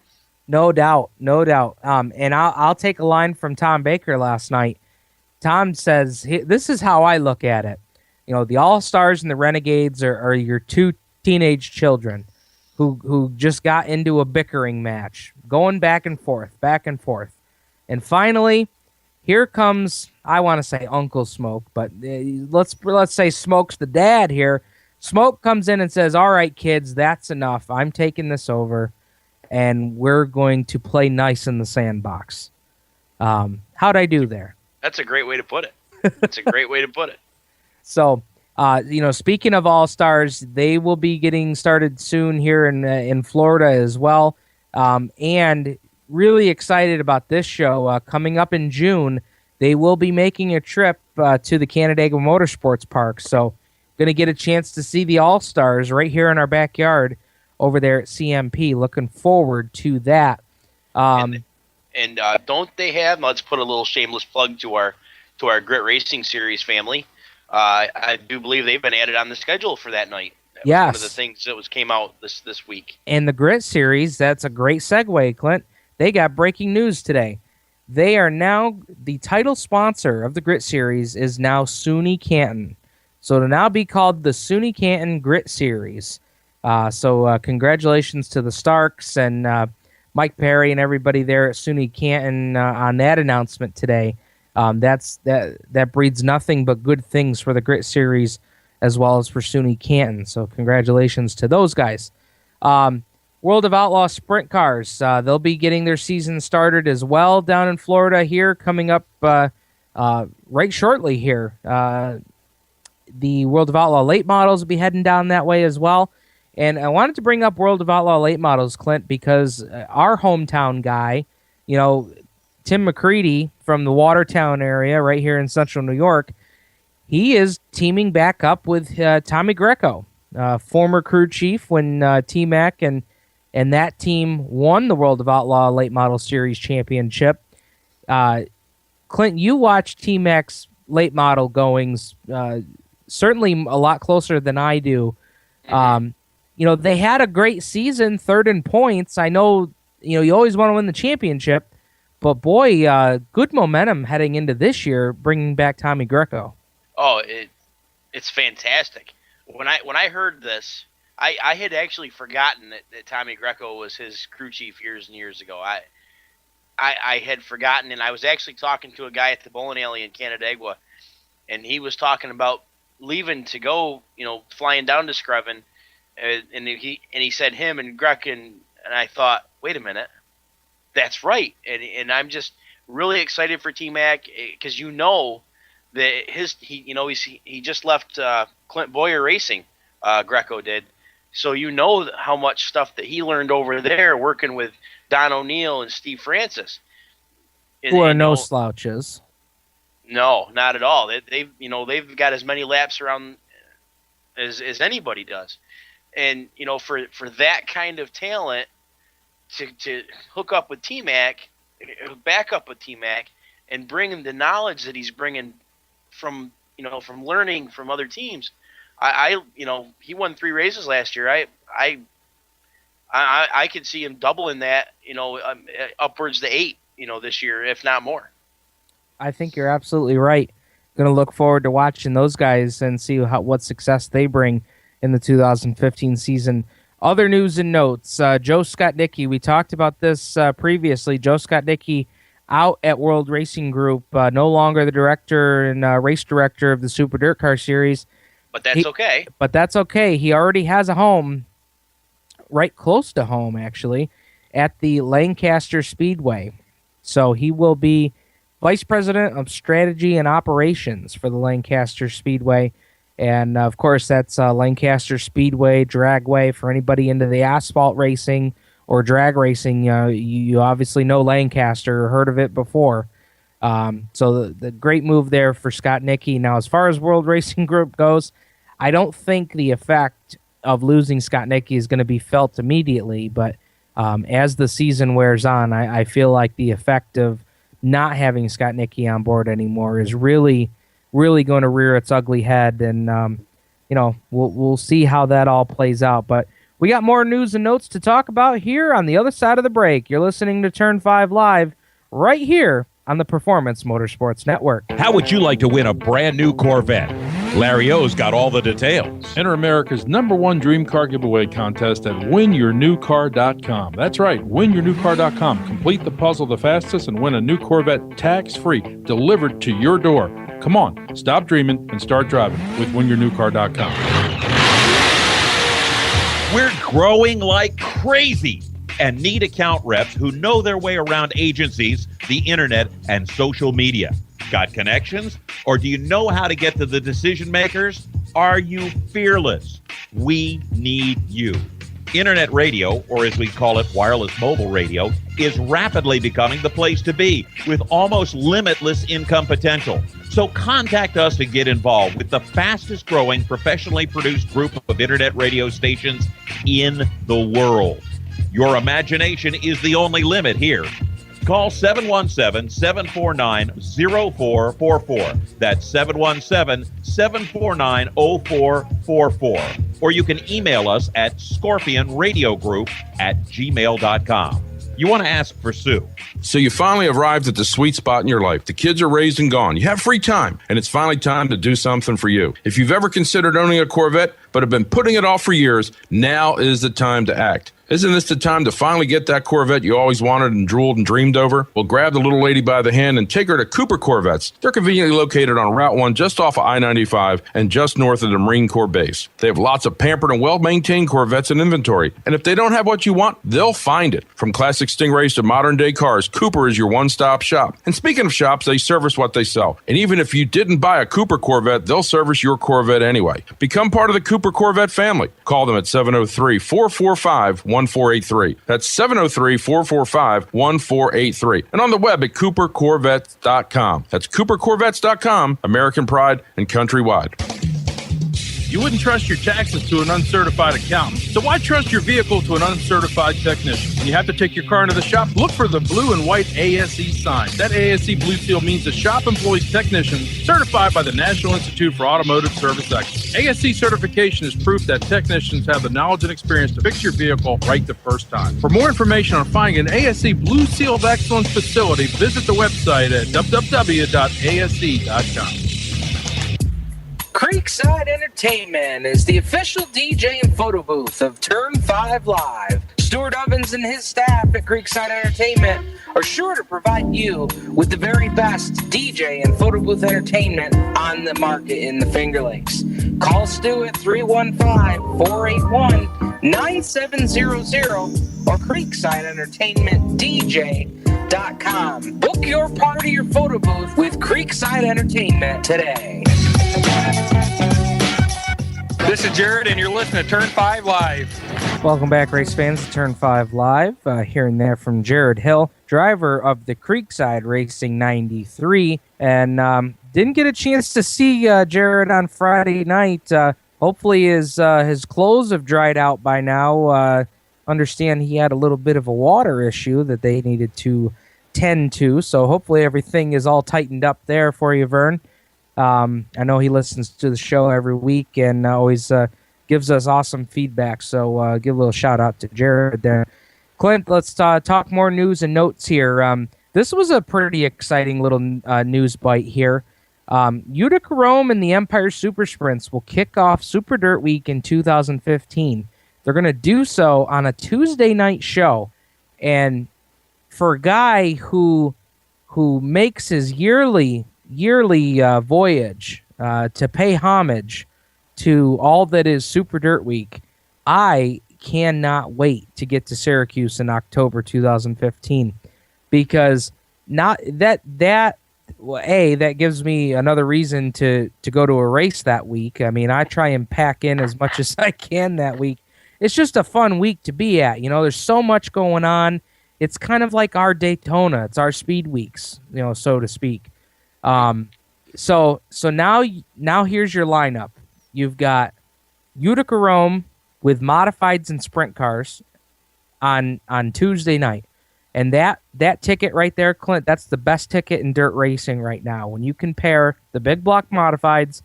No doubt. And I'll take a line from Tom Baker last night. Tom says, this is how I look at it. The All-Stars and the Renegades are your two teenage children who just got into a bickering match, going back and forth. And finally, here comes, I want to say Uncle Smoke, but let's say Smoke's the dad here. Smoke comes in and says, all right, kids, that's enough. I'm taking this over, and we're going to play nice in the sandbox. How'd I do there? That's a great way to put it. So, speaking of All-Stars, they will be getting started soon here in Florida as well. And really excited about this show. Coming up in June, they will be making a trip to the Canandaigua Motorsports Park. So, going to get a chance to see the All-Stars right here in our backyard over there at CMP. Looking forward to that. And don't they have? Let's put a little shameless plug to our Grit Racing Series family. I do believe they've been added on the schedule for that night. That was one of the things that came out this week. And the Grit Series, that's a great segue, Clint. They got breaking news today. They are now, the title sponsor of the Grit Series is now SUNY Canton. So to now be called the SUNY Canton Grit Series. So congratulations to the Starks and Mike Perry and everybody there at SUNY Canton on that announcement today. That breeds nothing but good things for the Grit Series as well as for SUNY Canton. So congratulations to those guys. World of Outlaw Sprint Cars, they'll be getting their season started as well down in Florida here, coming up right shortly here. The World of Outlaw Late Models will be heading down that way as well. And I wanted to bring up World of Outlaw Late Models, Clint, because our hometown guy, Tim McCready from the Watertown area right here in central New York, he is teaming back up with Tommy Greco, former crew chief when T-Mac and that team won the World of Outlaw Late Model Series championship. Clint, you watched T-Mac's late model goings certainly a lot closer than I do. They had a great season, third in points. I know, you always want to win the championship, but boy, good momentum heading into this year, bringing back Tommy Greco. Oh, it's fantastic. When I heard this, I had actually forgotten that Tommy Greco was his crew chief years and years ago. I had forgotten, and I was actually talking to a guy at the bowling alley in Canandaigua, and he was talking about leaving to go, flying down to Screven, and he said him and Greco, and I thought, wait a minute, that's right, and I'm just really excited for T-Mac because that he just left Clint Boyer Racing, Greco did. So you know how much stuff that he learned over there working with Don O'Neill and Steve Francis. Who are no slouches. No, not at all. They've got as many laps around as anybody does. And, for that kind of talent to hook up with T-Mac, back up with T-Mac, and bring him the knowledge that he's bringing from learning from other teams. He won 3 races last year. I could see him doubling that, upwards to 8, this year, if not more. I think you're absolutely right. Going to look forward to watching those guys and see what success they bring in the 2015 season. Other news and notes, Joe Skotnicki, we talked about this previously. Joe Skotnicki out at World Racing Group, no longer the director and race director of the Super Dirt Car Series. But that's okay. But that's okay. He already has a home, right close to home, actually, at the Lancaster Speedway. So he will be Vice President of Strategy and Operations for the Lancaster Speedway. And, of course, that's Lancaster Speedway, Dragway. For anybody into the asphalt racing or drag racing, you obviously know Lancaster or heard of it before. So the great move there for Skotnicki. Now, as far as World Racing Group goes, I don't think the effect of losing Skotnicki is going to be felt immediately. But as the season wears on, I feel like the effect of not having Skotnicki on board anymore is really going to rear its ugly head, and we'll see how that all plays out. But we got more news and notes to talk about here on the other side of the break. You're listening to Turn 5 Live right here on the Performance Motorsports Network. How would you like to win a brand new Corvette? Larry O's got all the details. Enter America's #1 dream car giveaway contest at winyournewcar.com. That's right, winyournewcar.com. Complete the puzzle the fastest and win a new Corvette tax-free, delivered to your door. Come on, stop dreaming and start driving with winyournewcar.com. We're growing like crazy and need account reps who know their way around agencies, the internet, and social media. Got connections? Or do you know how to get to the decision makers? Are you fearless? We need you. Internet radio, or as we call it, wireless mobile radio, is rapidly becoming the place to be with almost limitless income potential. So contact us and get involved with the fastest growing professionally produced group of internet radio stations in the world. Your imagination is the only limit here. Call 717-749-0444. That's 717-749-0444. Or you can email us at scorpionradiogroup@gmail.com. You want to ask for Sue. So you finally arrived at the sweet spot in your life. The kids are raised and gone. You have free time, and it's finally time to do something for you. If you've ever considered owning a Corvette but have been putting it off for years, now is the time to act. Isn't this the time to finally get that Corvette you always wanted and drooled and dreamed over? Well, grab the little lady by the hand and take her to Cooper Corvettes. They're conveniently located on Route 1 just off of I-95 and just north of the Marine Corps base. They have lots of pampered and well-maintained Corvettes in inventory. And if they don't have what you want, they'll find it. From classic Stingrays to modern-day cars, Cooper is your one-stop shop. And speaking of shops, they service what they sell. And even if you didn't buy a Cooper Corvette, they'll service your Corvette anyway. Become part of the Cooper Corvette family. Call them at 703-445-1483. That's 703-445-1483. And on the web at coopercorvettes.com. That's coopercorvettes.com, American pride and countrywide. You wouldn't trust your taxes to an uncertified accountant, so why trust your vehicle to an uncertified technician? When you have to take your car into the shop, look for the blue and white ASE sign. That ASE blue seal means the shop employs technicians certified by the National Institute for Automotive Service Excellence. ASE certification is proof that technicians have the knowledge and experience to fix your vehicle right the first time. For more information on finding an ASE Blue Seal of Excellence facility, visit the website at www.ase.com. Creekside Entertainment is the official DJ and photo booth of Turn 5 Live. Stuart Ovens and his staff at Creekside Entertainment are sure to provide you with the very best DJ and photo booth entertainment on the market in the Finger Lakes. Call Stu at 315-481-9700 or CreeksideEntertainmentDJ.com. Book your party or photo booth with Creekside Entertainment today. This This is Jared, and you're listening to Turn 5 Live. Welcome back, race fans, to Turn 5 Live. Hearing there from Jared Hill, driver of the Creekside Racing 93. And didn't get a chance to see Jared on Friday night. Hopefully his clothes have dried out by now. Understand he had a little bit of a water issue that they needed to tend to. So hopefully everything is all tightened up there for you, Vern. I know he listens to the show every week and always gives us awesome feedback. So give a little shout out to Jared there. Clint, let's talk more news and notes here. This was a pretty exciting little news bite here. Utica Rome and the Empire Super Sprints will kick off Super Dirt Week in 2015. They're going to do so on a Tuesday night show. And for a guy who makes his yearly voyage to pay homage to all that is Super Dirt Week, I cannot wait to get to Syracuse in October 2015, because that gives me another reason to go to a race that week. I mean, I try and pack in as much as I can that week. It's just a fun week to be at. You know, there's so much going on. It's kind of like our Daytona. It's our speed weeks, so to speak. So now here's your lineup. You've got Utica Rome with modifieds and sprint cars on Tuesday night. And that ticket right there, Clint, that's the best ticket in dirt racing right now. When you compare the big block modifieds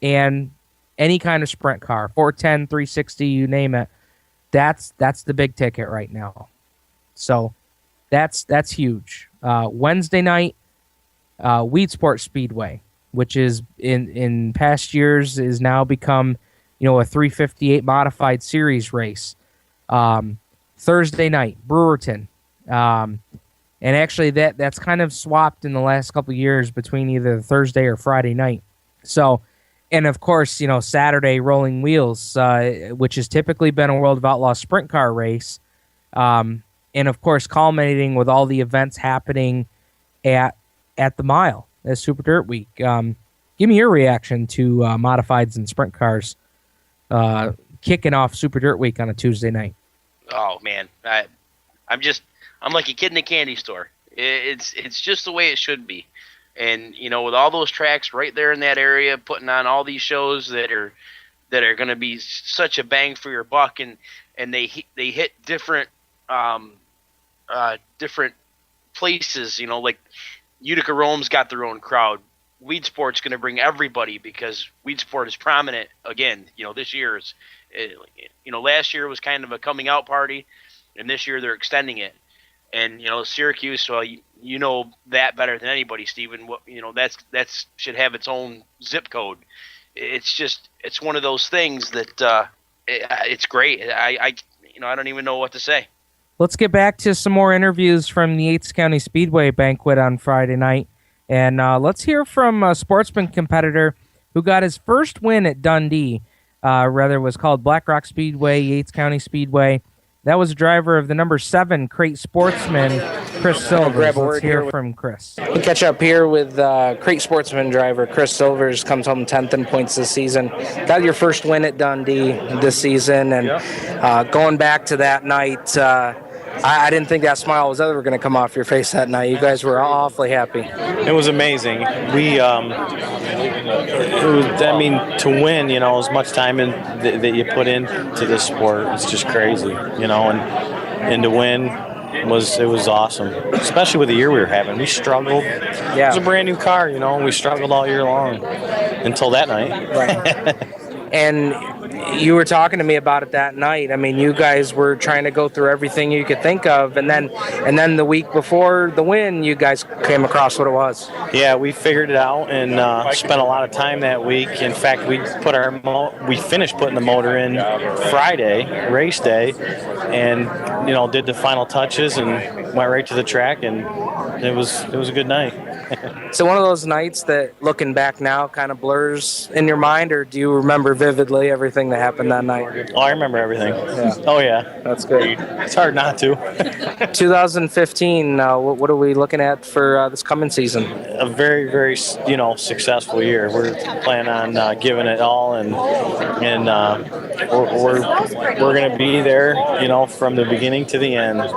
and any kind of sprint car, 410, 360, you name it, that's the big ticket right now. So that's huge. Wednesday night, Weedsport Speedway, which is in past years is now become, a 358 modified series race. Thursday night, Brewerton. And actually that's kind of swapped in the last couple of years between either Thursday or Friday night. So, and of course, Saturday, Rolling Wheels, which has typically been a World of Outlaws sprint car race. And of course, culminating with all the events happening at the mile as Super Dirt Week. Give me your reaction to modifieds and sprint cars kicking off Super Dirt Week on a Tuesday night. Oh man, I'm like a kid in a candy store. It's just the way it should be. And with all those tracks right there in that area, putting on all these shows that are going to be such a bang for your buck, and they hit different different places. Like Utica Rome's got their own crowd. Weedsport's going to bring everybody because Weedsport is prominent again. This year is, last year was kind of a coming out party, and this year they're extending it. And Syracuse, well, you know that better than anybody, Stephen. That's should have its own zip code. It's one of those things that it's great. I don't even know what to say. Let's get back to some more interviews from the Yates County Speedway banquet on Friday night. And let's hear from a sportsman competitor who got his first win at Dundee. It was called Black Rock Speedway, Yates County Speedway. That was a driver of the number 7 Crate Sportsman, Chris Silvers. Let's hear from Chris. We catch up here with Crate Sportsman driver Chris Silvers. Comes home 10th in points this season. Got your first win at Dundee this season. And going back to that night, I didn't think that smile was ever going to come off your face that night. You guys were awfully happy. It was amazing. To win, as much time that you put into this sport, it's just crazy, and to win it was awesome, especially with the year we were having. We struggled. Yeah. It was a brand new car, and we struggled all year long until that night. Right. And you were talking to me about it that night. I mean, you guys were trying to go through everything you could think of, and then the week before the win, you guys came across what it was. Yeah, we figured it out and spent a lot of time that week. In fact, we finished putting the motor in Friday, race day, and did the final touches and went right to the track, and it was a good night. So one of those nights that, looking back now, kind of blurs in your mind, or do you remember vividly everything that happened that night? Oh, I remember everything. Yeah. Oh, yeah. That's good. It's hard not to. 2015, what are we looking at for this coming season? A very, very, successful year. We're planning on giving it all, and we're going to be there, from the beginning to the end. And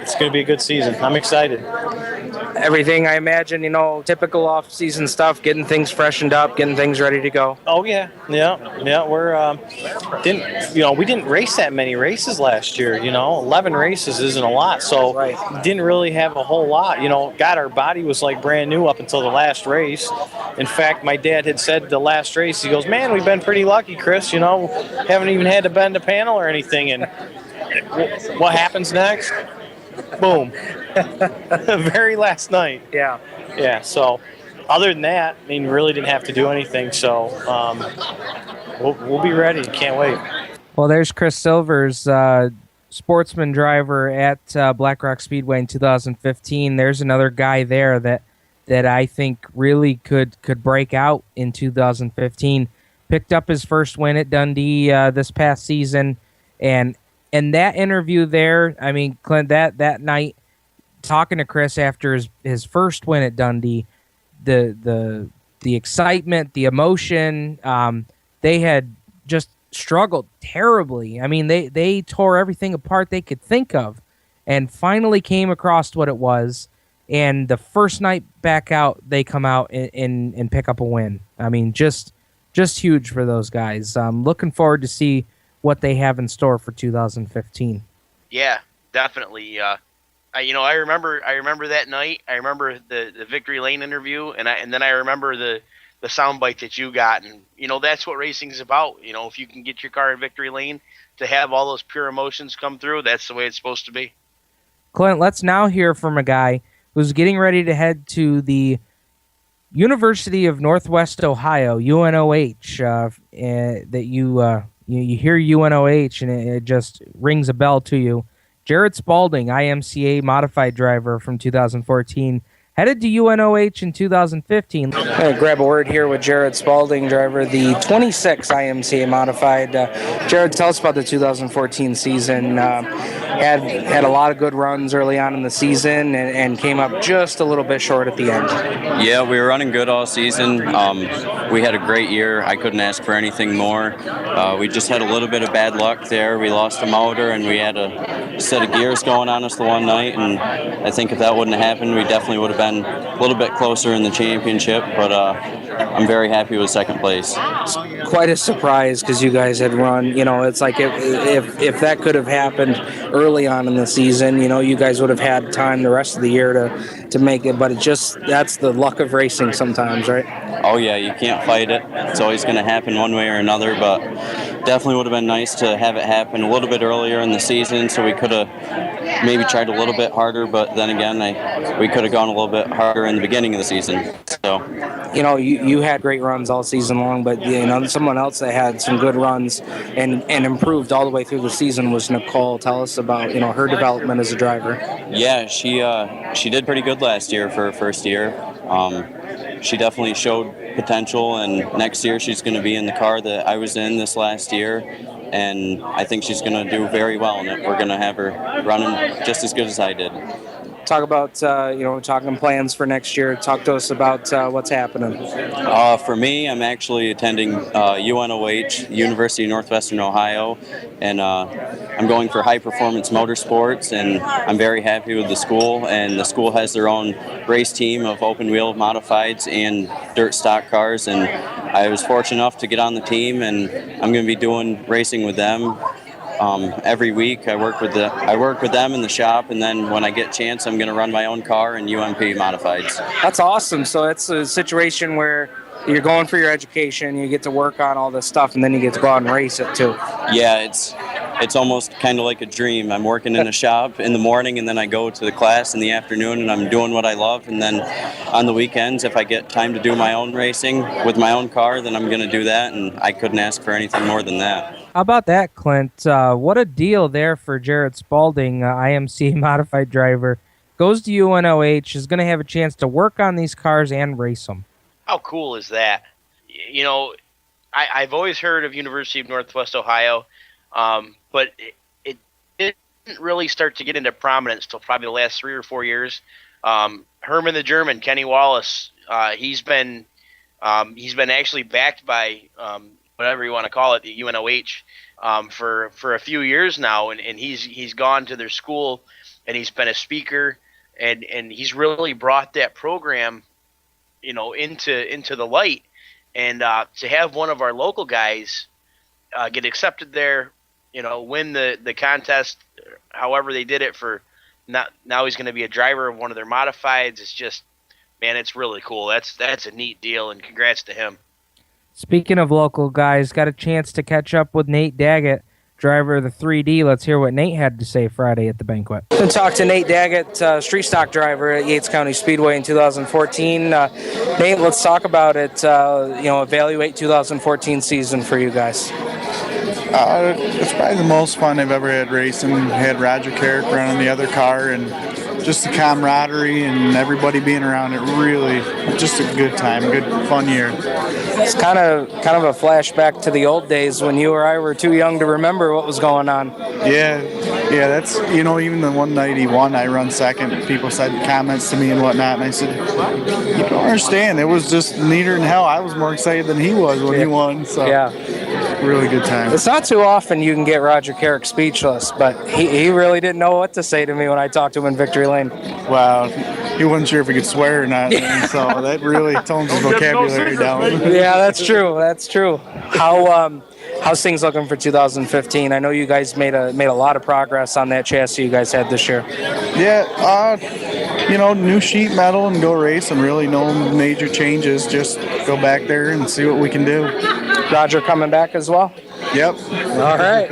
it's going to be a good season. I'm excited. Everything, I imagine, typical off-season stuff, getting things freshened up, getting things ready to go. Oh yeah. We're we didn't race that many races last year. 11 races isn't a lot, so didn't really have a whole lot. God, our body was like brand new up until the last race. In fact, my dad had said the last race, he goes, "Man, we've been pretty lucky, Chris. Haven't even had to bend a panel or anything." And what happens next? Boom. The very last night. Yeah. Yeah, so other than that, really didn't have to do anything, so we'll be ready. Can't wait. Well, there's Chris Silvers, sportsman driver at Black Rock Speedway in 2015. There's another guy there that I think really could break out in 2015. Picked up his first win at Dundee this past season, and that interview there, Clint, that night, talking to Chris after his first win at Dundee, the excitement, the emotion, they had just struggled terribly. They tore everything apart they could think of, and finally came across what it was. And the first night back out, they come out and pick up a win. Just huge for those guys. Looking forward to see what they have in store for 2015. Yeah, definitely. I remember that night. I remember the Victory Lane interview, and then I remember the soundbite that you got, and that's what racing is about. If you can get your car in Victory Lane to have all those pure emotions come through, that's the way it's supposed to be. Clint, let's now hear from a guy who's getting ready to head to the University of Northwest Ohio, UNOH. That you hear UNOH and it just rings a bell to you. Jared Spalding, IMCA modified driver from 2014, headed to UNOH in 2015. I'm going to grab a word here with Jared Spalding, driver, the 26 IMCA modified. Jared, tell us about the 2014 season. Had a lot of good runs early on in the season and came up just a little bit short at the end. Yeah, we were running good all season. We had a great year. I couldn't ask for anything more. We just had a little bit of bad luck there. We lost a motor and we had a set of gears going on us the one night, and I think if that wouldn't have happened, we definitely would have been a little bit closer in the championship, but I'm very happy with second place. Quite a surprise because you guys had run, it's like if that could have happened early on in the season, you guys would have had time the rest of the year to make it, but that's the luck of racing sometimes, right? Oh yeah, you can't fight it. It's always going to happen one way or another, but definitely would have been nice to have it happen a little bit earlier in the season so we could have maybe tried a little bit harder, but then again, we could have gone a little bit harder in the beginning of the season. So, you had great runs all season long, but someone else that had some good runs and improved all the way through the season was Nicole. Tell us about her development as a driver. Yeah, she did pretty good last year for her first year. She definitely showed potential, and next year she's going to be in the car that I was in this last year, and I think she's going to do very well in it. We're going to have her running just as good as I did. Talk about, talking plans for next year. Talk to us about what's happening. For me, I'm actually attending UNOH, University of Northwestern Ohio, and I'm going for high performance motorsports, and I'm very happy with the school, and the school has their own race team of open wheel modifieds and dirt stock cars, and I was fortunate enough to get on the team, and I'm going to be doing racing with them. Every week I work with them in the shop, and then when I get a chance, I'm going to run my own car in UMP modifieds. That's awesome. So it's a situation where you're going for your education, you get to work on all this stuff, and then you get to go out and race it too. Yeah, it's almost kind of like a dream. I'm working in a shop in the morning, and then I go to the class in the afternoon, and I'm doing what I love. And then on the weekends, if I get time to do my own racing with my own car, then I'm going to do that, and I couldn't ask for anything more than that. How about that, Clint? What a deal there for Jared Spalding, IMCA modified driver. goes to UNOH, is going to have a chance to work on these cars and race them. How cool is that? You know, I've always heard of University of Northwest Ohio, but it didn't really start to get into prominence till probably the last 3 or 4 years. Herman the German, Kenny Wallace, he's been actually backed by whatever you want to call it, the UNOH, for a few years now, and he's gone to their school and he's been a speaker, and he's really brought that program, you know, into the light. And to have one of our local guys get accepted there, you know, win the contest, however they did it, now he's going to be a driver of one of their modifieds. It's just, man, it's really cool. That's a neat deal, and congrats to him. Speaking of local guys, got a chance to catch up with Nate Daggett, driver of the 3D. Let's hear what Nate had to say Friday at the banquet. And talk to Nate Daggett, street stock driver at Yates County Speedway in 2014. Nate, let's talk about it. Evaluate 2014 season for you guys. It's probably the most fun I've ever had racing. Had Roger Carrick running the other car, and just the camaraderie and everybody being around it. Really, just a good time, good fun year. It's kind of a flashback to the old days when you or I were too young to remember what was going on. Yeah, that's, even the one night he won, I run second. People said comments to me and whatnot, and I said, you don't understand. It was just neater than hell. I was more excited than he was when he won. So really good time. It's not too often you can get Roger Carrick speechless, but he really didn't know what to say to me when I talked to him in Victory Lane. Wow, he wasn't sure if he could swear or not, so that really tones his vocabulary down. Yeah, that's true. How's things looking for 2015? I know you guys made a lot of progress on that chassis you guys had this year. Yeah, new sheet metal and go race, and really no major changes. Just go back there and see what we can do. Roger coming back as well? Yep. All right.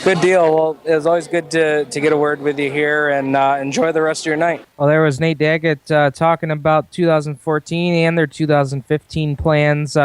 Good deal. Well, it was always good to get a word with you here, and enjoy the rest of your night. Well, there was Nate Daggett talking about 2014 and their 2015 plans.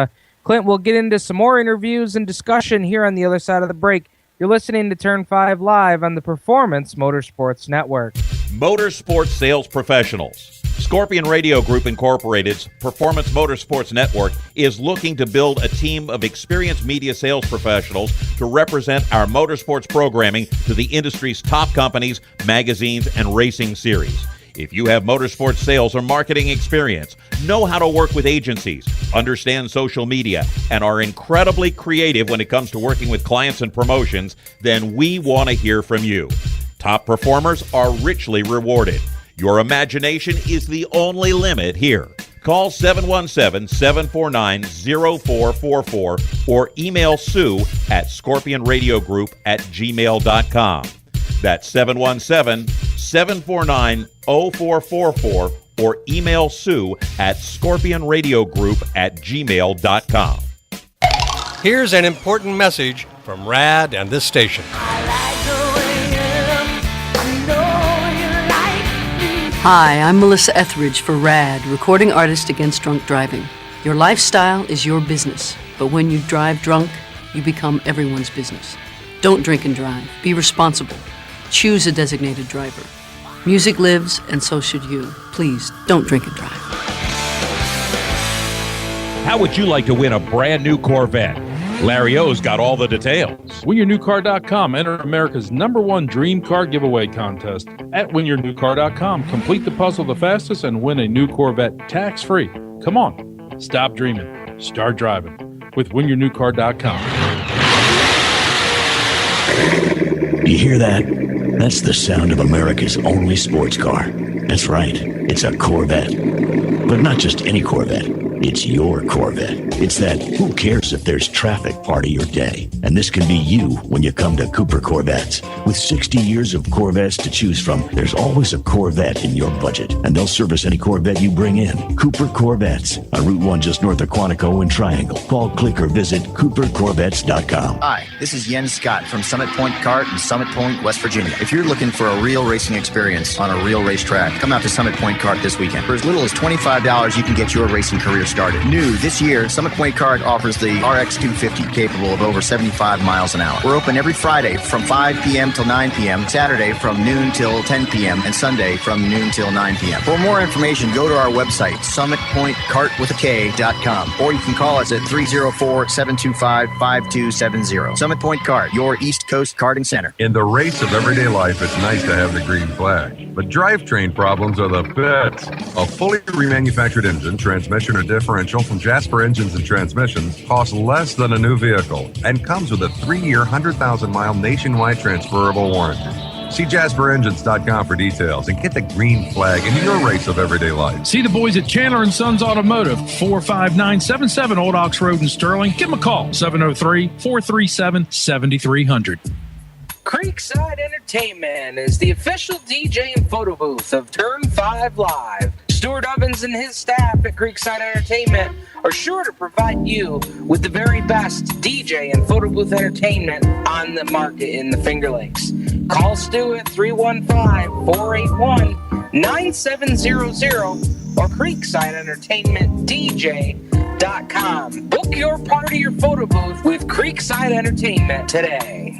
Clint, we'll get into some more interviews and discussion here on the other side of the break. You're listening to Turn 5 Live on the Performance Motorsports Network. Motorsports Sales Professionals. Scorpion Radio Group Incorporated's Performance Motorsports Network is looking to build a team of experienced media sales professionals to represent our motorsports programming to the industry's top companies, magazines, and racing series. If you have motorsports sales or marketing experience, know how to work with agencies, understand social media, and are incredibly creative when it comes to working with clients and promotions, then we want to hear from you. Top performers are richly rewarded. Your imagination is the only limit here. Call 717-749-0444 or email Sue at scorpionradiogroup@gmail.com. That's 717-749-0444 or email Sue at scorpionradiogroup@gmail.com. Here's an important message from RAD and this station. Hi, I'm Melissa Etheridge for RAD, Recording Artist Against Drunk Driving. Your lifestyle is your business, but when you drive drunk, you become everyone's business. Don't drink and drive. Be responsible. Choose a designated driver. Music lives, and so should you. Please, don't drink and drive. How would you like to win a brand new Corvette? Larry O's got all the details. WinYourNewCar.com. Enter America's #1 dream car giveaway contest. At WinYourNewCar.com, complete the puzzle the fastest and win a new Corvette tax-free. Come on, stop dreaming, start driving with WinYourNewCar.com. Do you hear that? That's the sound of America's only sports car. That's right, it's a Corvette. But not just any Corvette. It's your Corvette. It's that who cares if there's traffic part of your day. And this can be you when you come to Cooper Corvettes. With 60 years of Corvettes to choose from, there's always a Corvette in your budget. And they'll service any Corvette you bring in. Cooper Corvettes on Route 1 just north of Quantico and Triangle. Call, click, or visit CooperCorvettes.com. Hi, this is Jens Scott from Summit Point Kart in Summit Point, West Virginia. If you're looking for a real racing experience on a real racetrack, come out to Summit Point Kart this weekend. For as little as $25, you can get your racing career career started. New this year, Summit Point Kart offers the RX 250 capable of over 75 miles an hour. We're open every Friday from 5 p.m. till 9 p.m., Saturday from noon till 10 p.m., and Sunday from noon till 9 p.m. For more information, go to our website, summitpointkartwithak.com, or you can call us at 304-725-5270. Summit Point Kart, your East Coast karting center. In the race of everyday life, it's nice to have the green flag. But drivetrain problems are the pits. A fully remanufactured engine, transmission, or differential from Jasper Engines and Transmissions costs less than a new vehicle and comes with a 3-year, 100,000-mile nationwide transferable warranty. See JasperEngines.com for details and get the green flag in your race of everyday life. See the boys at Chandler & Sons Automotive, 45977 Old Ox Road in Sterling. Give them a call, 703-437-7300. Creekside Entertainment is the official DJ and photo booth of Turn 5 Live. Stuart Ovens and his staff at Creekside Entertainment are sure to provide you with the very best DJ and photo booth entertainment on the market in the Finger Lakes. Call Stu at 315-481-9700 or CreeksideEntertainmentDJ.com. Book your party or photo booth with Creekside Entertainment today.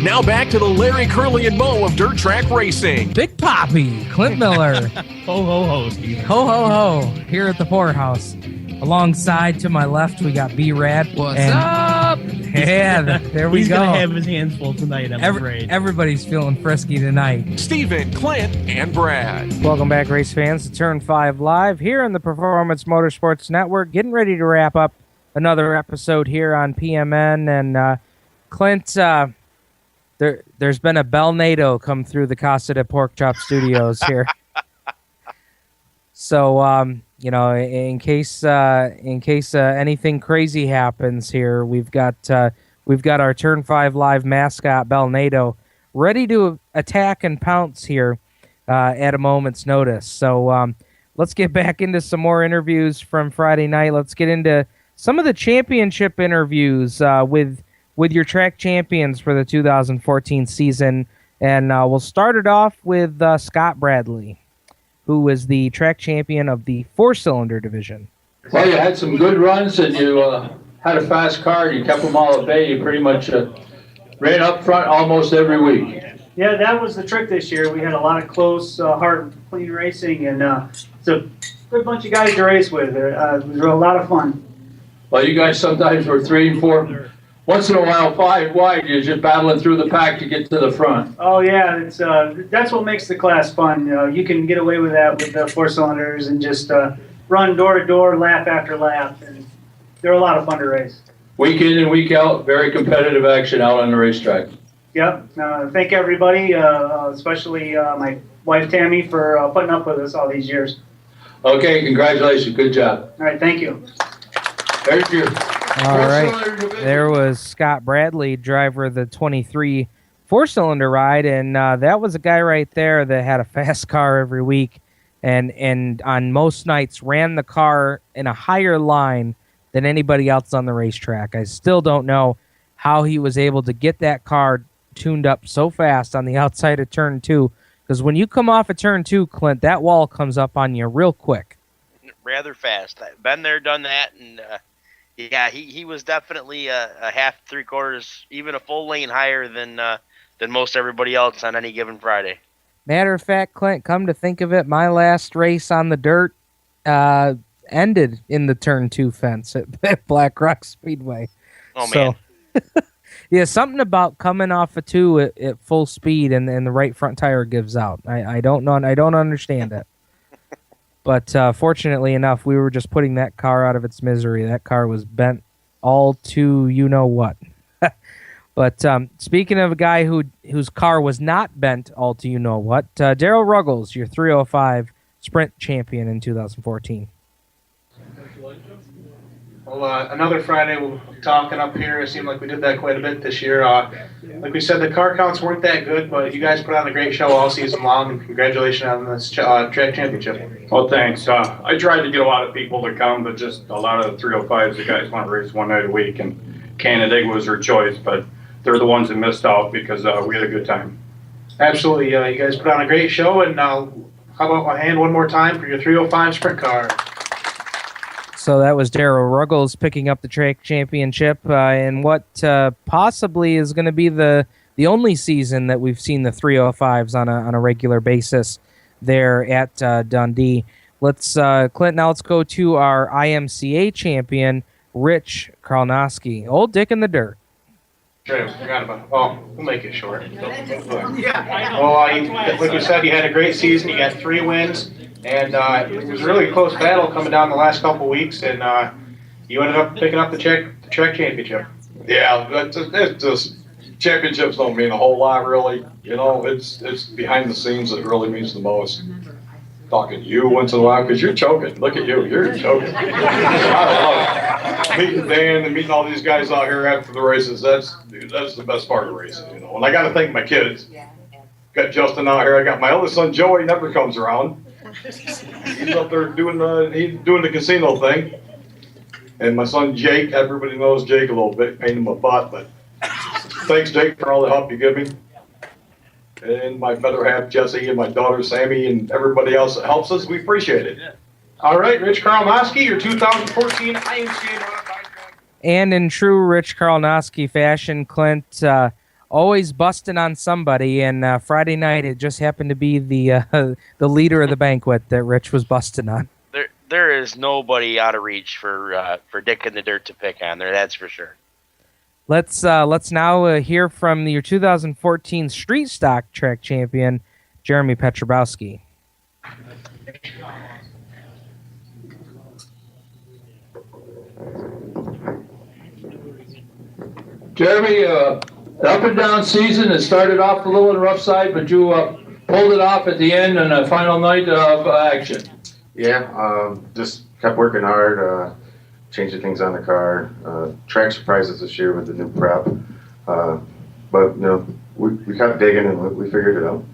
Now back to the Larry, Curly, and Moe of Dirt Track Racing. Big Poppy, Clint Miller. Ho, ho, ho, Steve. Ho, ho, ho, here at the poorhouse. Alongside to my left, we got B-Rad. What's up? Yeah, there we He's go. He's going to have his hands full tonight, I'm afraid. Everybody's feeling frisky tonight. Steven, Clint, and Brad. Welcome back, race fans, to Turn 5 Live here on the Performance Motorsports Network. Getting ready to wrap up another episode here on PMN. And Clint, there's been a Belnado come through the Casa de Pork Chop Studios here. So, in case anything crazy happens here, we've got our Turn 5 Live mascot Belnado ready to attack and pounce here at a moment's notice. So let's get back into some more interviews from Friday night. Let's get into some of the championship interviews with your track champions for the 2014 season, and we'll start it off with Scott Bradley, who is the track champion of the 4-cylinder division. Well, you had some good runs, and you had a fast car. You kept them all at bay. You pretty much ran up front almost every week. Yeah, that was the trick this year. We had a lot of close, hard, clean racing, and it's a good bunch of guys to race with. It was a lot of fun. Well, you guys sometimes were 3 and 4. Once in a while, 5 wide. You're just battling through the pack to get to the front. Oh yeah, it's that's what makes the class fun. You can get away with that with the 4-cylinders and just run door to door, lap after lap, and they're a lot of fun to race. Week in and week out, very competitive action out on the racetrack. Yep. Thank everybody, especially my wife Tammy, for putting up with us all these years. Okay, congratulations. Good job. All right, thank you. There's your. All right, there was Scott Bradley, driver of the 23 4-cylinder ride, and that was a guy right there that had a fast car every week, and on most nights ran the car in a higher line than anybody else on the racetrack. I still don't know how he was able to get that car tuned up so fast on the outside of turn 2, because when you come off of turn 2, Clint, that wall comes up on you real quick. Rather fast. I've been there, done that, and yeah, he was definitely a half, 3/4, even a full lane higher than most everybody else on any given Friday. Matter of fact, Clint, come to think of it, my last race on the dirt ended in the turn 2 fence at Black Rock Speedway. Oh, man. Yeah, something about coming off a 2 at full speed and the right front tire gives out. I don't know. I don't understand it. But fortunately enough, we were just putting that car out of its misery. That car was bent all to you-know-what. But speaking of a guy whose car was not bent all to you-know-what, Darryl Ruggles, your 305 Sprint champion in 2014. Well, another Friday we're talking up here. It seemed like we did that quite a bit this year. Like we said, the car counts weren't that good, but you guys put on a great show all season long, and congratulations on this track championship. Well, thanks. I tried to get a lot of people to come, but just a lot of the 305s, the guys want to race one night a week, and Canandaigua was their choice, but they're the ones that missed out because we had a good time. Absolutely. You guys put on a great show, and how about my hand one more time for your 305 Sprint car? So that was Darryl Ruggles picking up the track championship in what possibly is going to be the only season that we've seen the 305s on a regular basis there at Dundee. Clint, now let's go to our IMCA champion, Rich Karlnoski. Old Dick in the Dirt. Sure, forgot about it. Oh, we'll make it short. Well, like you said, you had a great season. You got 3 wins, and it was a really close battle coming down the last couple weeks, and you ended up picking up the track championship. Yeah, it's just championships don't mean a whole lot, really. You know, it's behind the scenes that really means the most. Talking to you once in a while, because you're choking. Look at you, you're choking. I love it. Meeting Dan and meeting all these guys out here after the races, that's the best part of racing, you know. And I got to thank my kids. Got Justin out here. I got my oldest son, Joey, never comes around. He's up there doing the casino thing. And my son, Jake, everybody knows Jake a little bit, pain in my butt, but thanks, Jake, for all the help you give me. And my better half, Jesse, and my daughter, Sammy, and everybody else that helps us, we appreciate it. All right, Rich Karlnoski, your 2014 IMCA Modified. And in true Rich Karlnoski fashion, Clint always busting on somebody, and Friday night it just happened to be the leader of the banquet that Rich was busting on. There is nobody out of reach for Dick in the Dirt to pick on there, that's for sure. Let's now hear from your 2014 Street Stock Track champion, Jeremy Petrobowski. Jeremy, up and down season. It started off a little on the rough side, but you pulled it off at the end on the final night of action. Yeah, just kept working hard. Changing things on the car. Track surprises this year with the new prep. But, you know, we kept digging and we figured it out.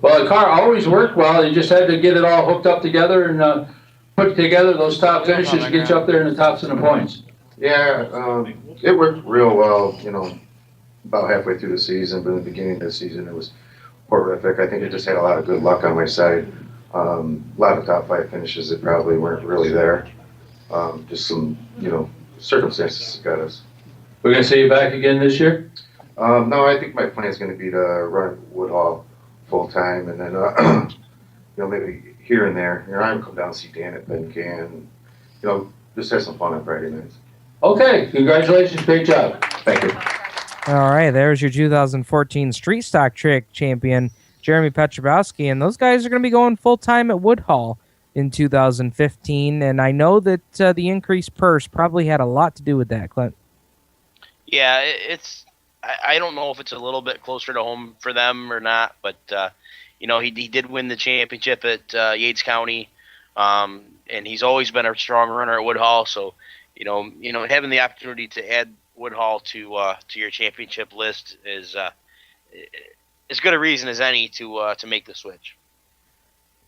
Well, the car always worked well. You just had to get it all hooked up together and put together those top finishes to get you up there in the tops and the points. Yeah, it worked real well, you know, about halfway through the season, but in the beginning of the season it was horrific. I think it just had a lot of good luck on my side. A lot of top 5 finishes that probably weren't really there. Just some, you know, circumstances got us. We're going to see you back again this year? No, I think my plan is going to be to run at Woodhall full time, and then, you know, maybe here and there. You know, I'm come down and see Dan at Banquet, and, you know, just have some fun on Friday nights. Okay, congratulations, great job. Thank you. All right, there's your 2014 Street Stock Track champion, Jeremy Petrobowski, and those guys are going to be going full time at Woodhall in 2015, and I know that the increased purse probably had a lot to do with that, Clint. Yeah, I don't know if it's a little bit closer to home for them or not, but you know, he did win the championship at Yates County, and he's always been a strong runner at Woodhall. So, you know, having the opportunity to add Woodhall to your championship list is as good a reason as any to make the switch.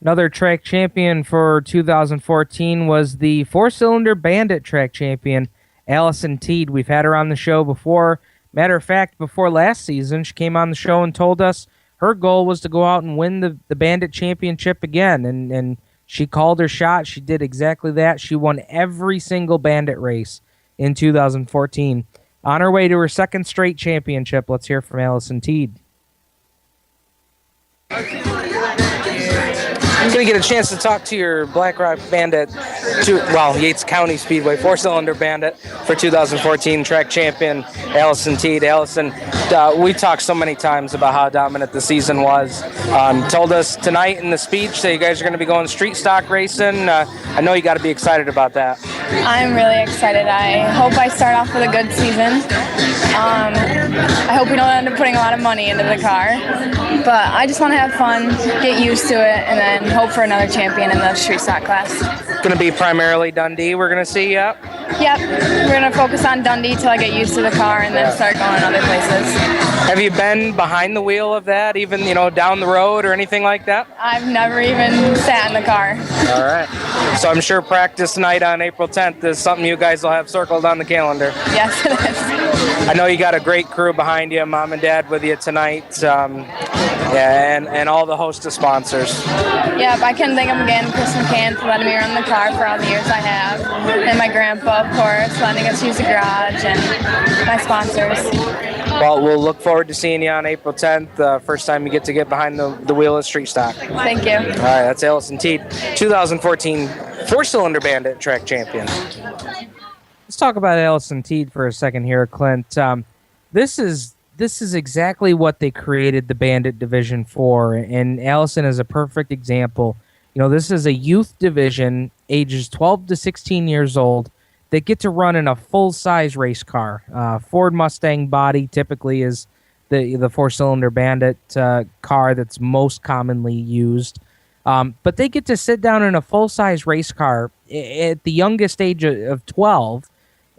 Another track champion for 2014 was the 4-cylinder Bandit track champion, Allison Teed. We've had her on the show before. Matter of fact, before last season, she came on the show and told us her goal was to go out and win the Bandit championship again, and she called her shot. She did exactly that. She won every single Bandit race in 2014. On her way to her second straight championship, let's hear from Allison Teed. I'm going to get a chance to talk to your Black Rock Bandit, Yates County Speedway 4-cylinder Bandit for 2014 track champion, Allison Teed. Allison, we talked so many times about how dominant the season was. Told us tonight in the speech that you guys are going to be going street stock racing. I know you got to be excited about that. I'm really excited. I hope I start off with a good season. I hope we don't end up putting a lot of money into the car, but I just want to have fun, get used to it, and then hope for another champion in the street stock class. Going to be primarily Dundee we're going to see, Yep, we're going to focus on Dundee till I get used to the car and then start going other places. Have you been behind the wheel of that, even, down the road or anything like that? I've never even sat in the car. All right. So I'm sure practice night on April 10th is something you guys will have circled on the calendar. Yes, it is. I know you got a great crew behind you, Mom and Dad with you tonight, and all the host of sponsors. Yep, I couldn't thank them again. Chris McCann for letting me run the car for all the years I have. And my grandpa, of course, letting us use the garage, and my sponsors. Well, we'll look forward to seeing you on April 10th, first time you get behind the wheel of Street Stock. Thank you. All right, that's Allison Teed, 2014 four-cylinder Bandit track champion. Let's talk about Allison Teed for a second here, Clint. This is exactly what they created the Bandit division for, and Allison is a perfect example. This is a youth division, ages 12 to 16 years old, that get to run in a full-size race car. Ford Mustang body typically is the four-cylinder Bandit car that's most commonly used. But they get to sit down in a full-size race car at the youngest age of 12.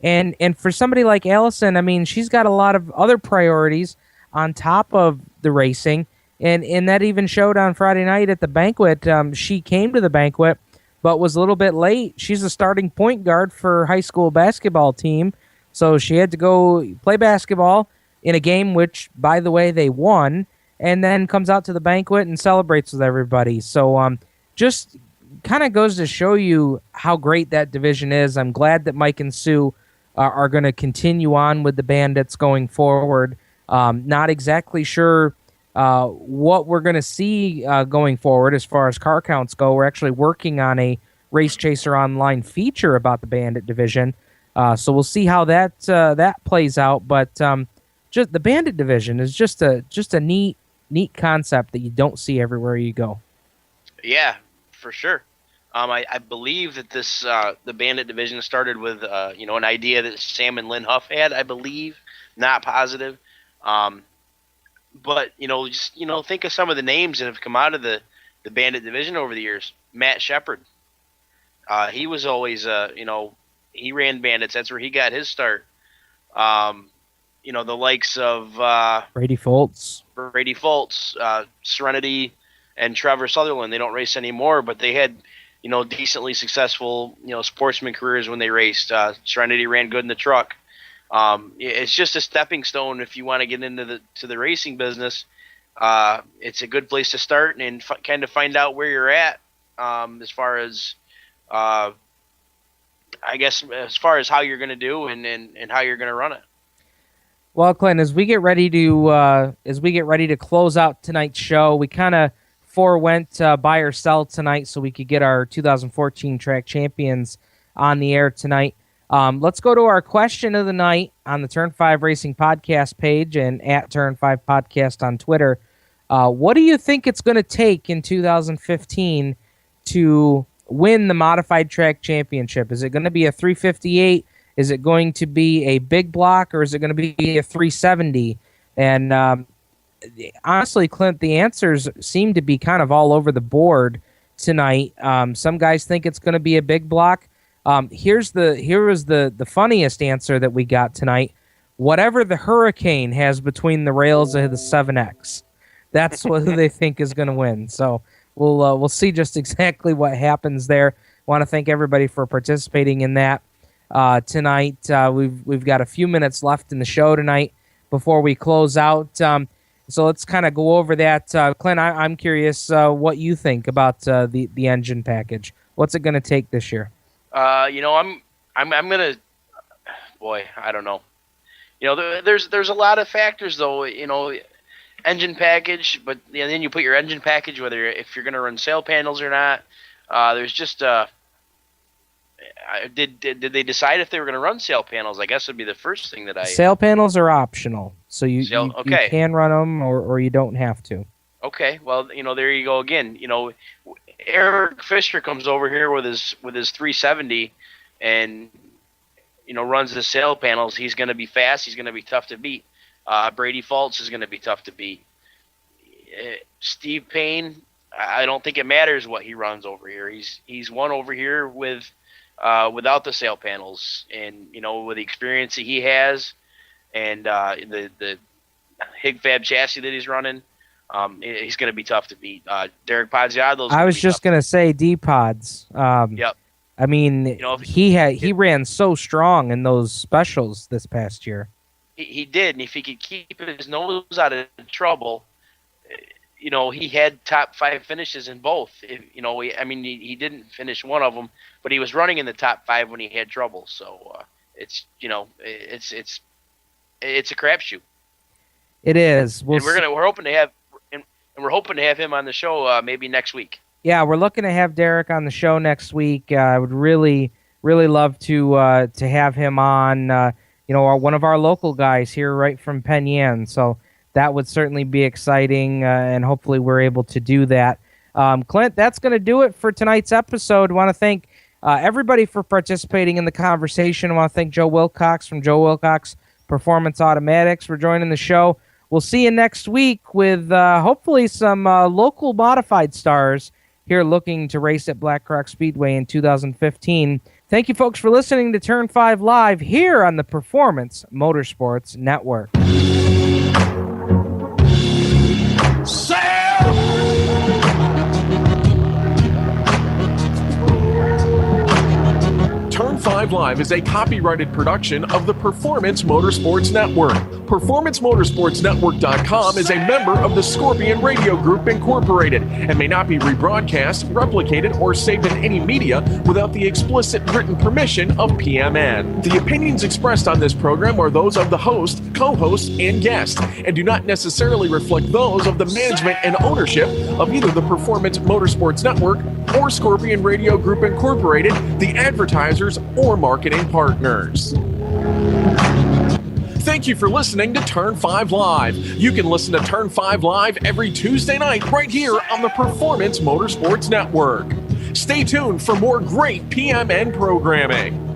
And for somebody like Allison, I mean, she's got a lot of other priorities on top of the racing. And that even showed on Friday night at the Banquet. She came to the Banquet, but was a little bit late. She's a starting point guard for her high school basketball team. So she had to go play basketball in a game which, by the way, they won, and then comes out to the Banquet and celebrates with everybody. So just kind of goes to show you how great that division is. I'm glad that Mike and Sue are going to continue on with the Bandits going forward. Not exactly sure what we're going to see going forward as far as car counts go. We're actually working on a Race Chaser Online feature about the Bandit division. So we'll see how that plays out. But just the Bandit division is just a neat concept that you don't see everywhere you go. Yeah, for sure. I believe that this the Bandit division started with an idea that Sam and Lynn Huff had. I believe, not positive, but just think of some of the names that have come out of the Bandit division over the years. Matt Shepard, he was always he ran Bandits. That's where he got his start. The likes of Brady Foltz, Serenity, and Trevor Sutherland. They don't race anymore, but they had decently successful sportsman careers when they raced. Serenity ran good in the truck. It's just a stepping stone if you want to get into the racing business. It's a good place to start and kind of find out where you're at as far as as far as how you're going to do and how you're going to run it. Well, Clint, as we get ready to close out tonight's show, we kind of forewent buy or sell tonight so we could get our 2014 track champions on the air tonight. Let's go to our question of the night on the Turn 5 Racing Podcast page and at Turn 5 Podcast on Twitter. What do you think it's going to take in 2015 to win the Modified Track Championship? Is it going to be a 358? Is it going to be a big block, or is it going to be a 370? And honestly, Clint, the answers seem to be kind of all over the board tonight. Some guys think it's going to be a big block. Here was the funniest answer that we got tonight. Whatever the Hurricane has between the rails of the 7X, that's what they think is going to win. So we'll see just exactly what happens there. Want to thank everybody for participating in that tonight. We've got a few minutes left in the show tonight before we close out. So let's kind of go over that. Clint, I'm curious what you think about the engine package. What's it going to take this year? I'm gonna, boy, I don't know. There's a lot of factors though. Engine package, but then you put your engine package, whether if you're gonna run sail panels or not. There's just did they decide if they were gonna run sail panels? I guess would be the first thing that Sail panels are optional, so you okay. You can run them or you don't have to. Okay, well, there you go again. Eric Fisher comes over here with his 370 and runs the sail panels. He's going to be fast. He's going to be tough to beat. Brady Foltz is going to be tough to beat. Steve Payne, I don't think it matters what he runs over here. He's won over here with without the sail panels, and with the experience that he has and the Hig Fab chassis that he's running. He's going to be tough to beat. Derek Pazziato. I was just going to say D-Pods. Yep. I mean, he ran so strong in those specials this past year. he did, and if he could keep his nose out of trouble, he had top 5 finishes in both. He didn't finish one of them, but he was running in the top 5 when he had trouble. So it's a crapshoot. It is. We're hoping to have him on the show maybe next week. Yeah, we're looking to have Derek on the show next week. I would really love to have him on. One of our local guys here, right from Penn Yan. So that would certainly be exciting, and hopefully we're able to do that. Clint, that's going to do it for tonight's episode. I want to thank everybody for participating in the conversation. I want to thank Joe Wilcox from Joe Wilcox Performance Automatics for joining the show. We'll see you next week with hopefully some local modified stars here looking to race at Black Rock Speedway in 2015. Thank you, folks, for listening to Turn 5 Live here on the Performance Motorsports Network. Turn 5 Live is a copyrighted production of the Performance Motorsports Network. PerformanceMotorsportsNetwork.com is a member of the Scorpion Radio Group Incorporated and may not be rebroadcast, replicated, or saved in any media without the explicit written permission of PMN. The opinions expressed on this program are those of the host, co-host, and guest, and do not necessarily reflect those of the management and ownership of either the Performance Motorsports Network or Scorpion Radio Group Incorporated, the advertisers, or marketing partners. Thank you for listening to Turn 5 Live. You can listen to Turn 5 Live every Tuesday night right here on the Performance Motorsports Network. Stay tuned for more great PMN programming.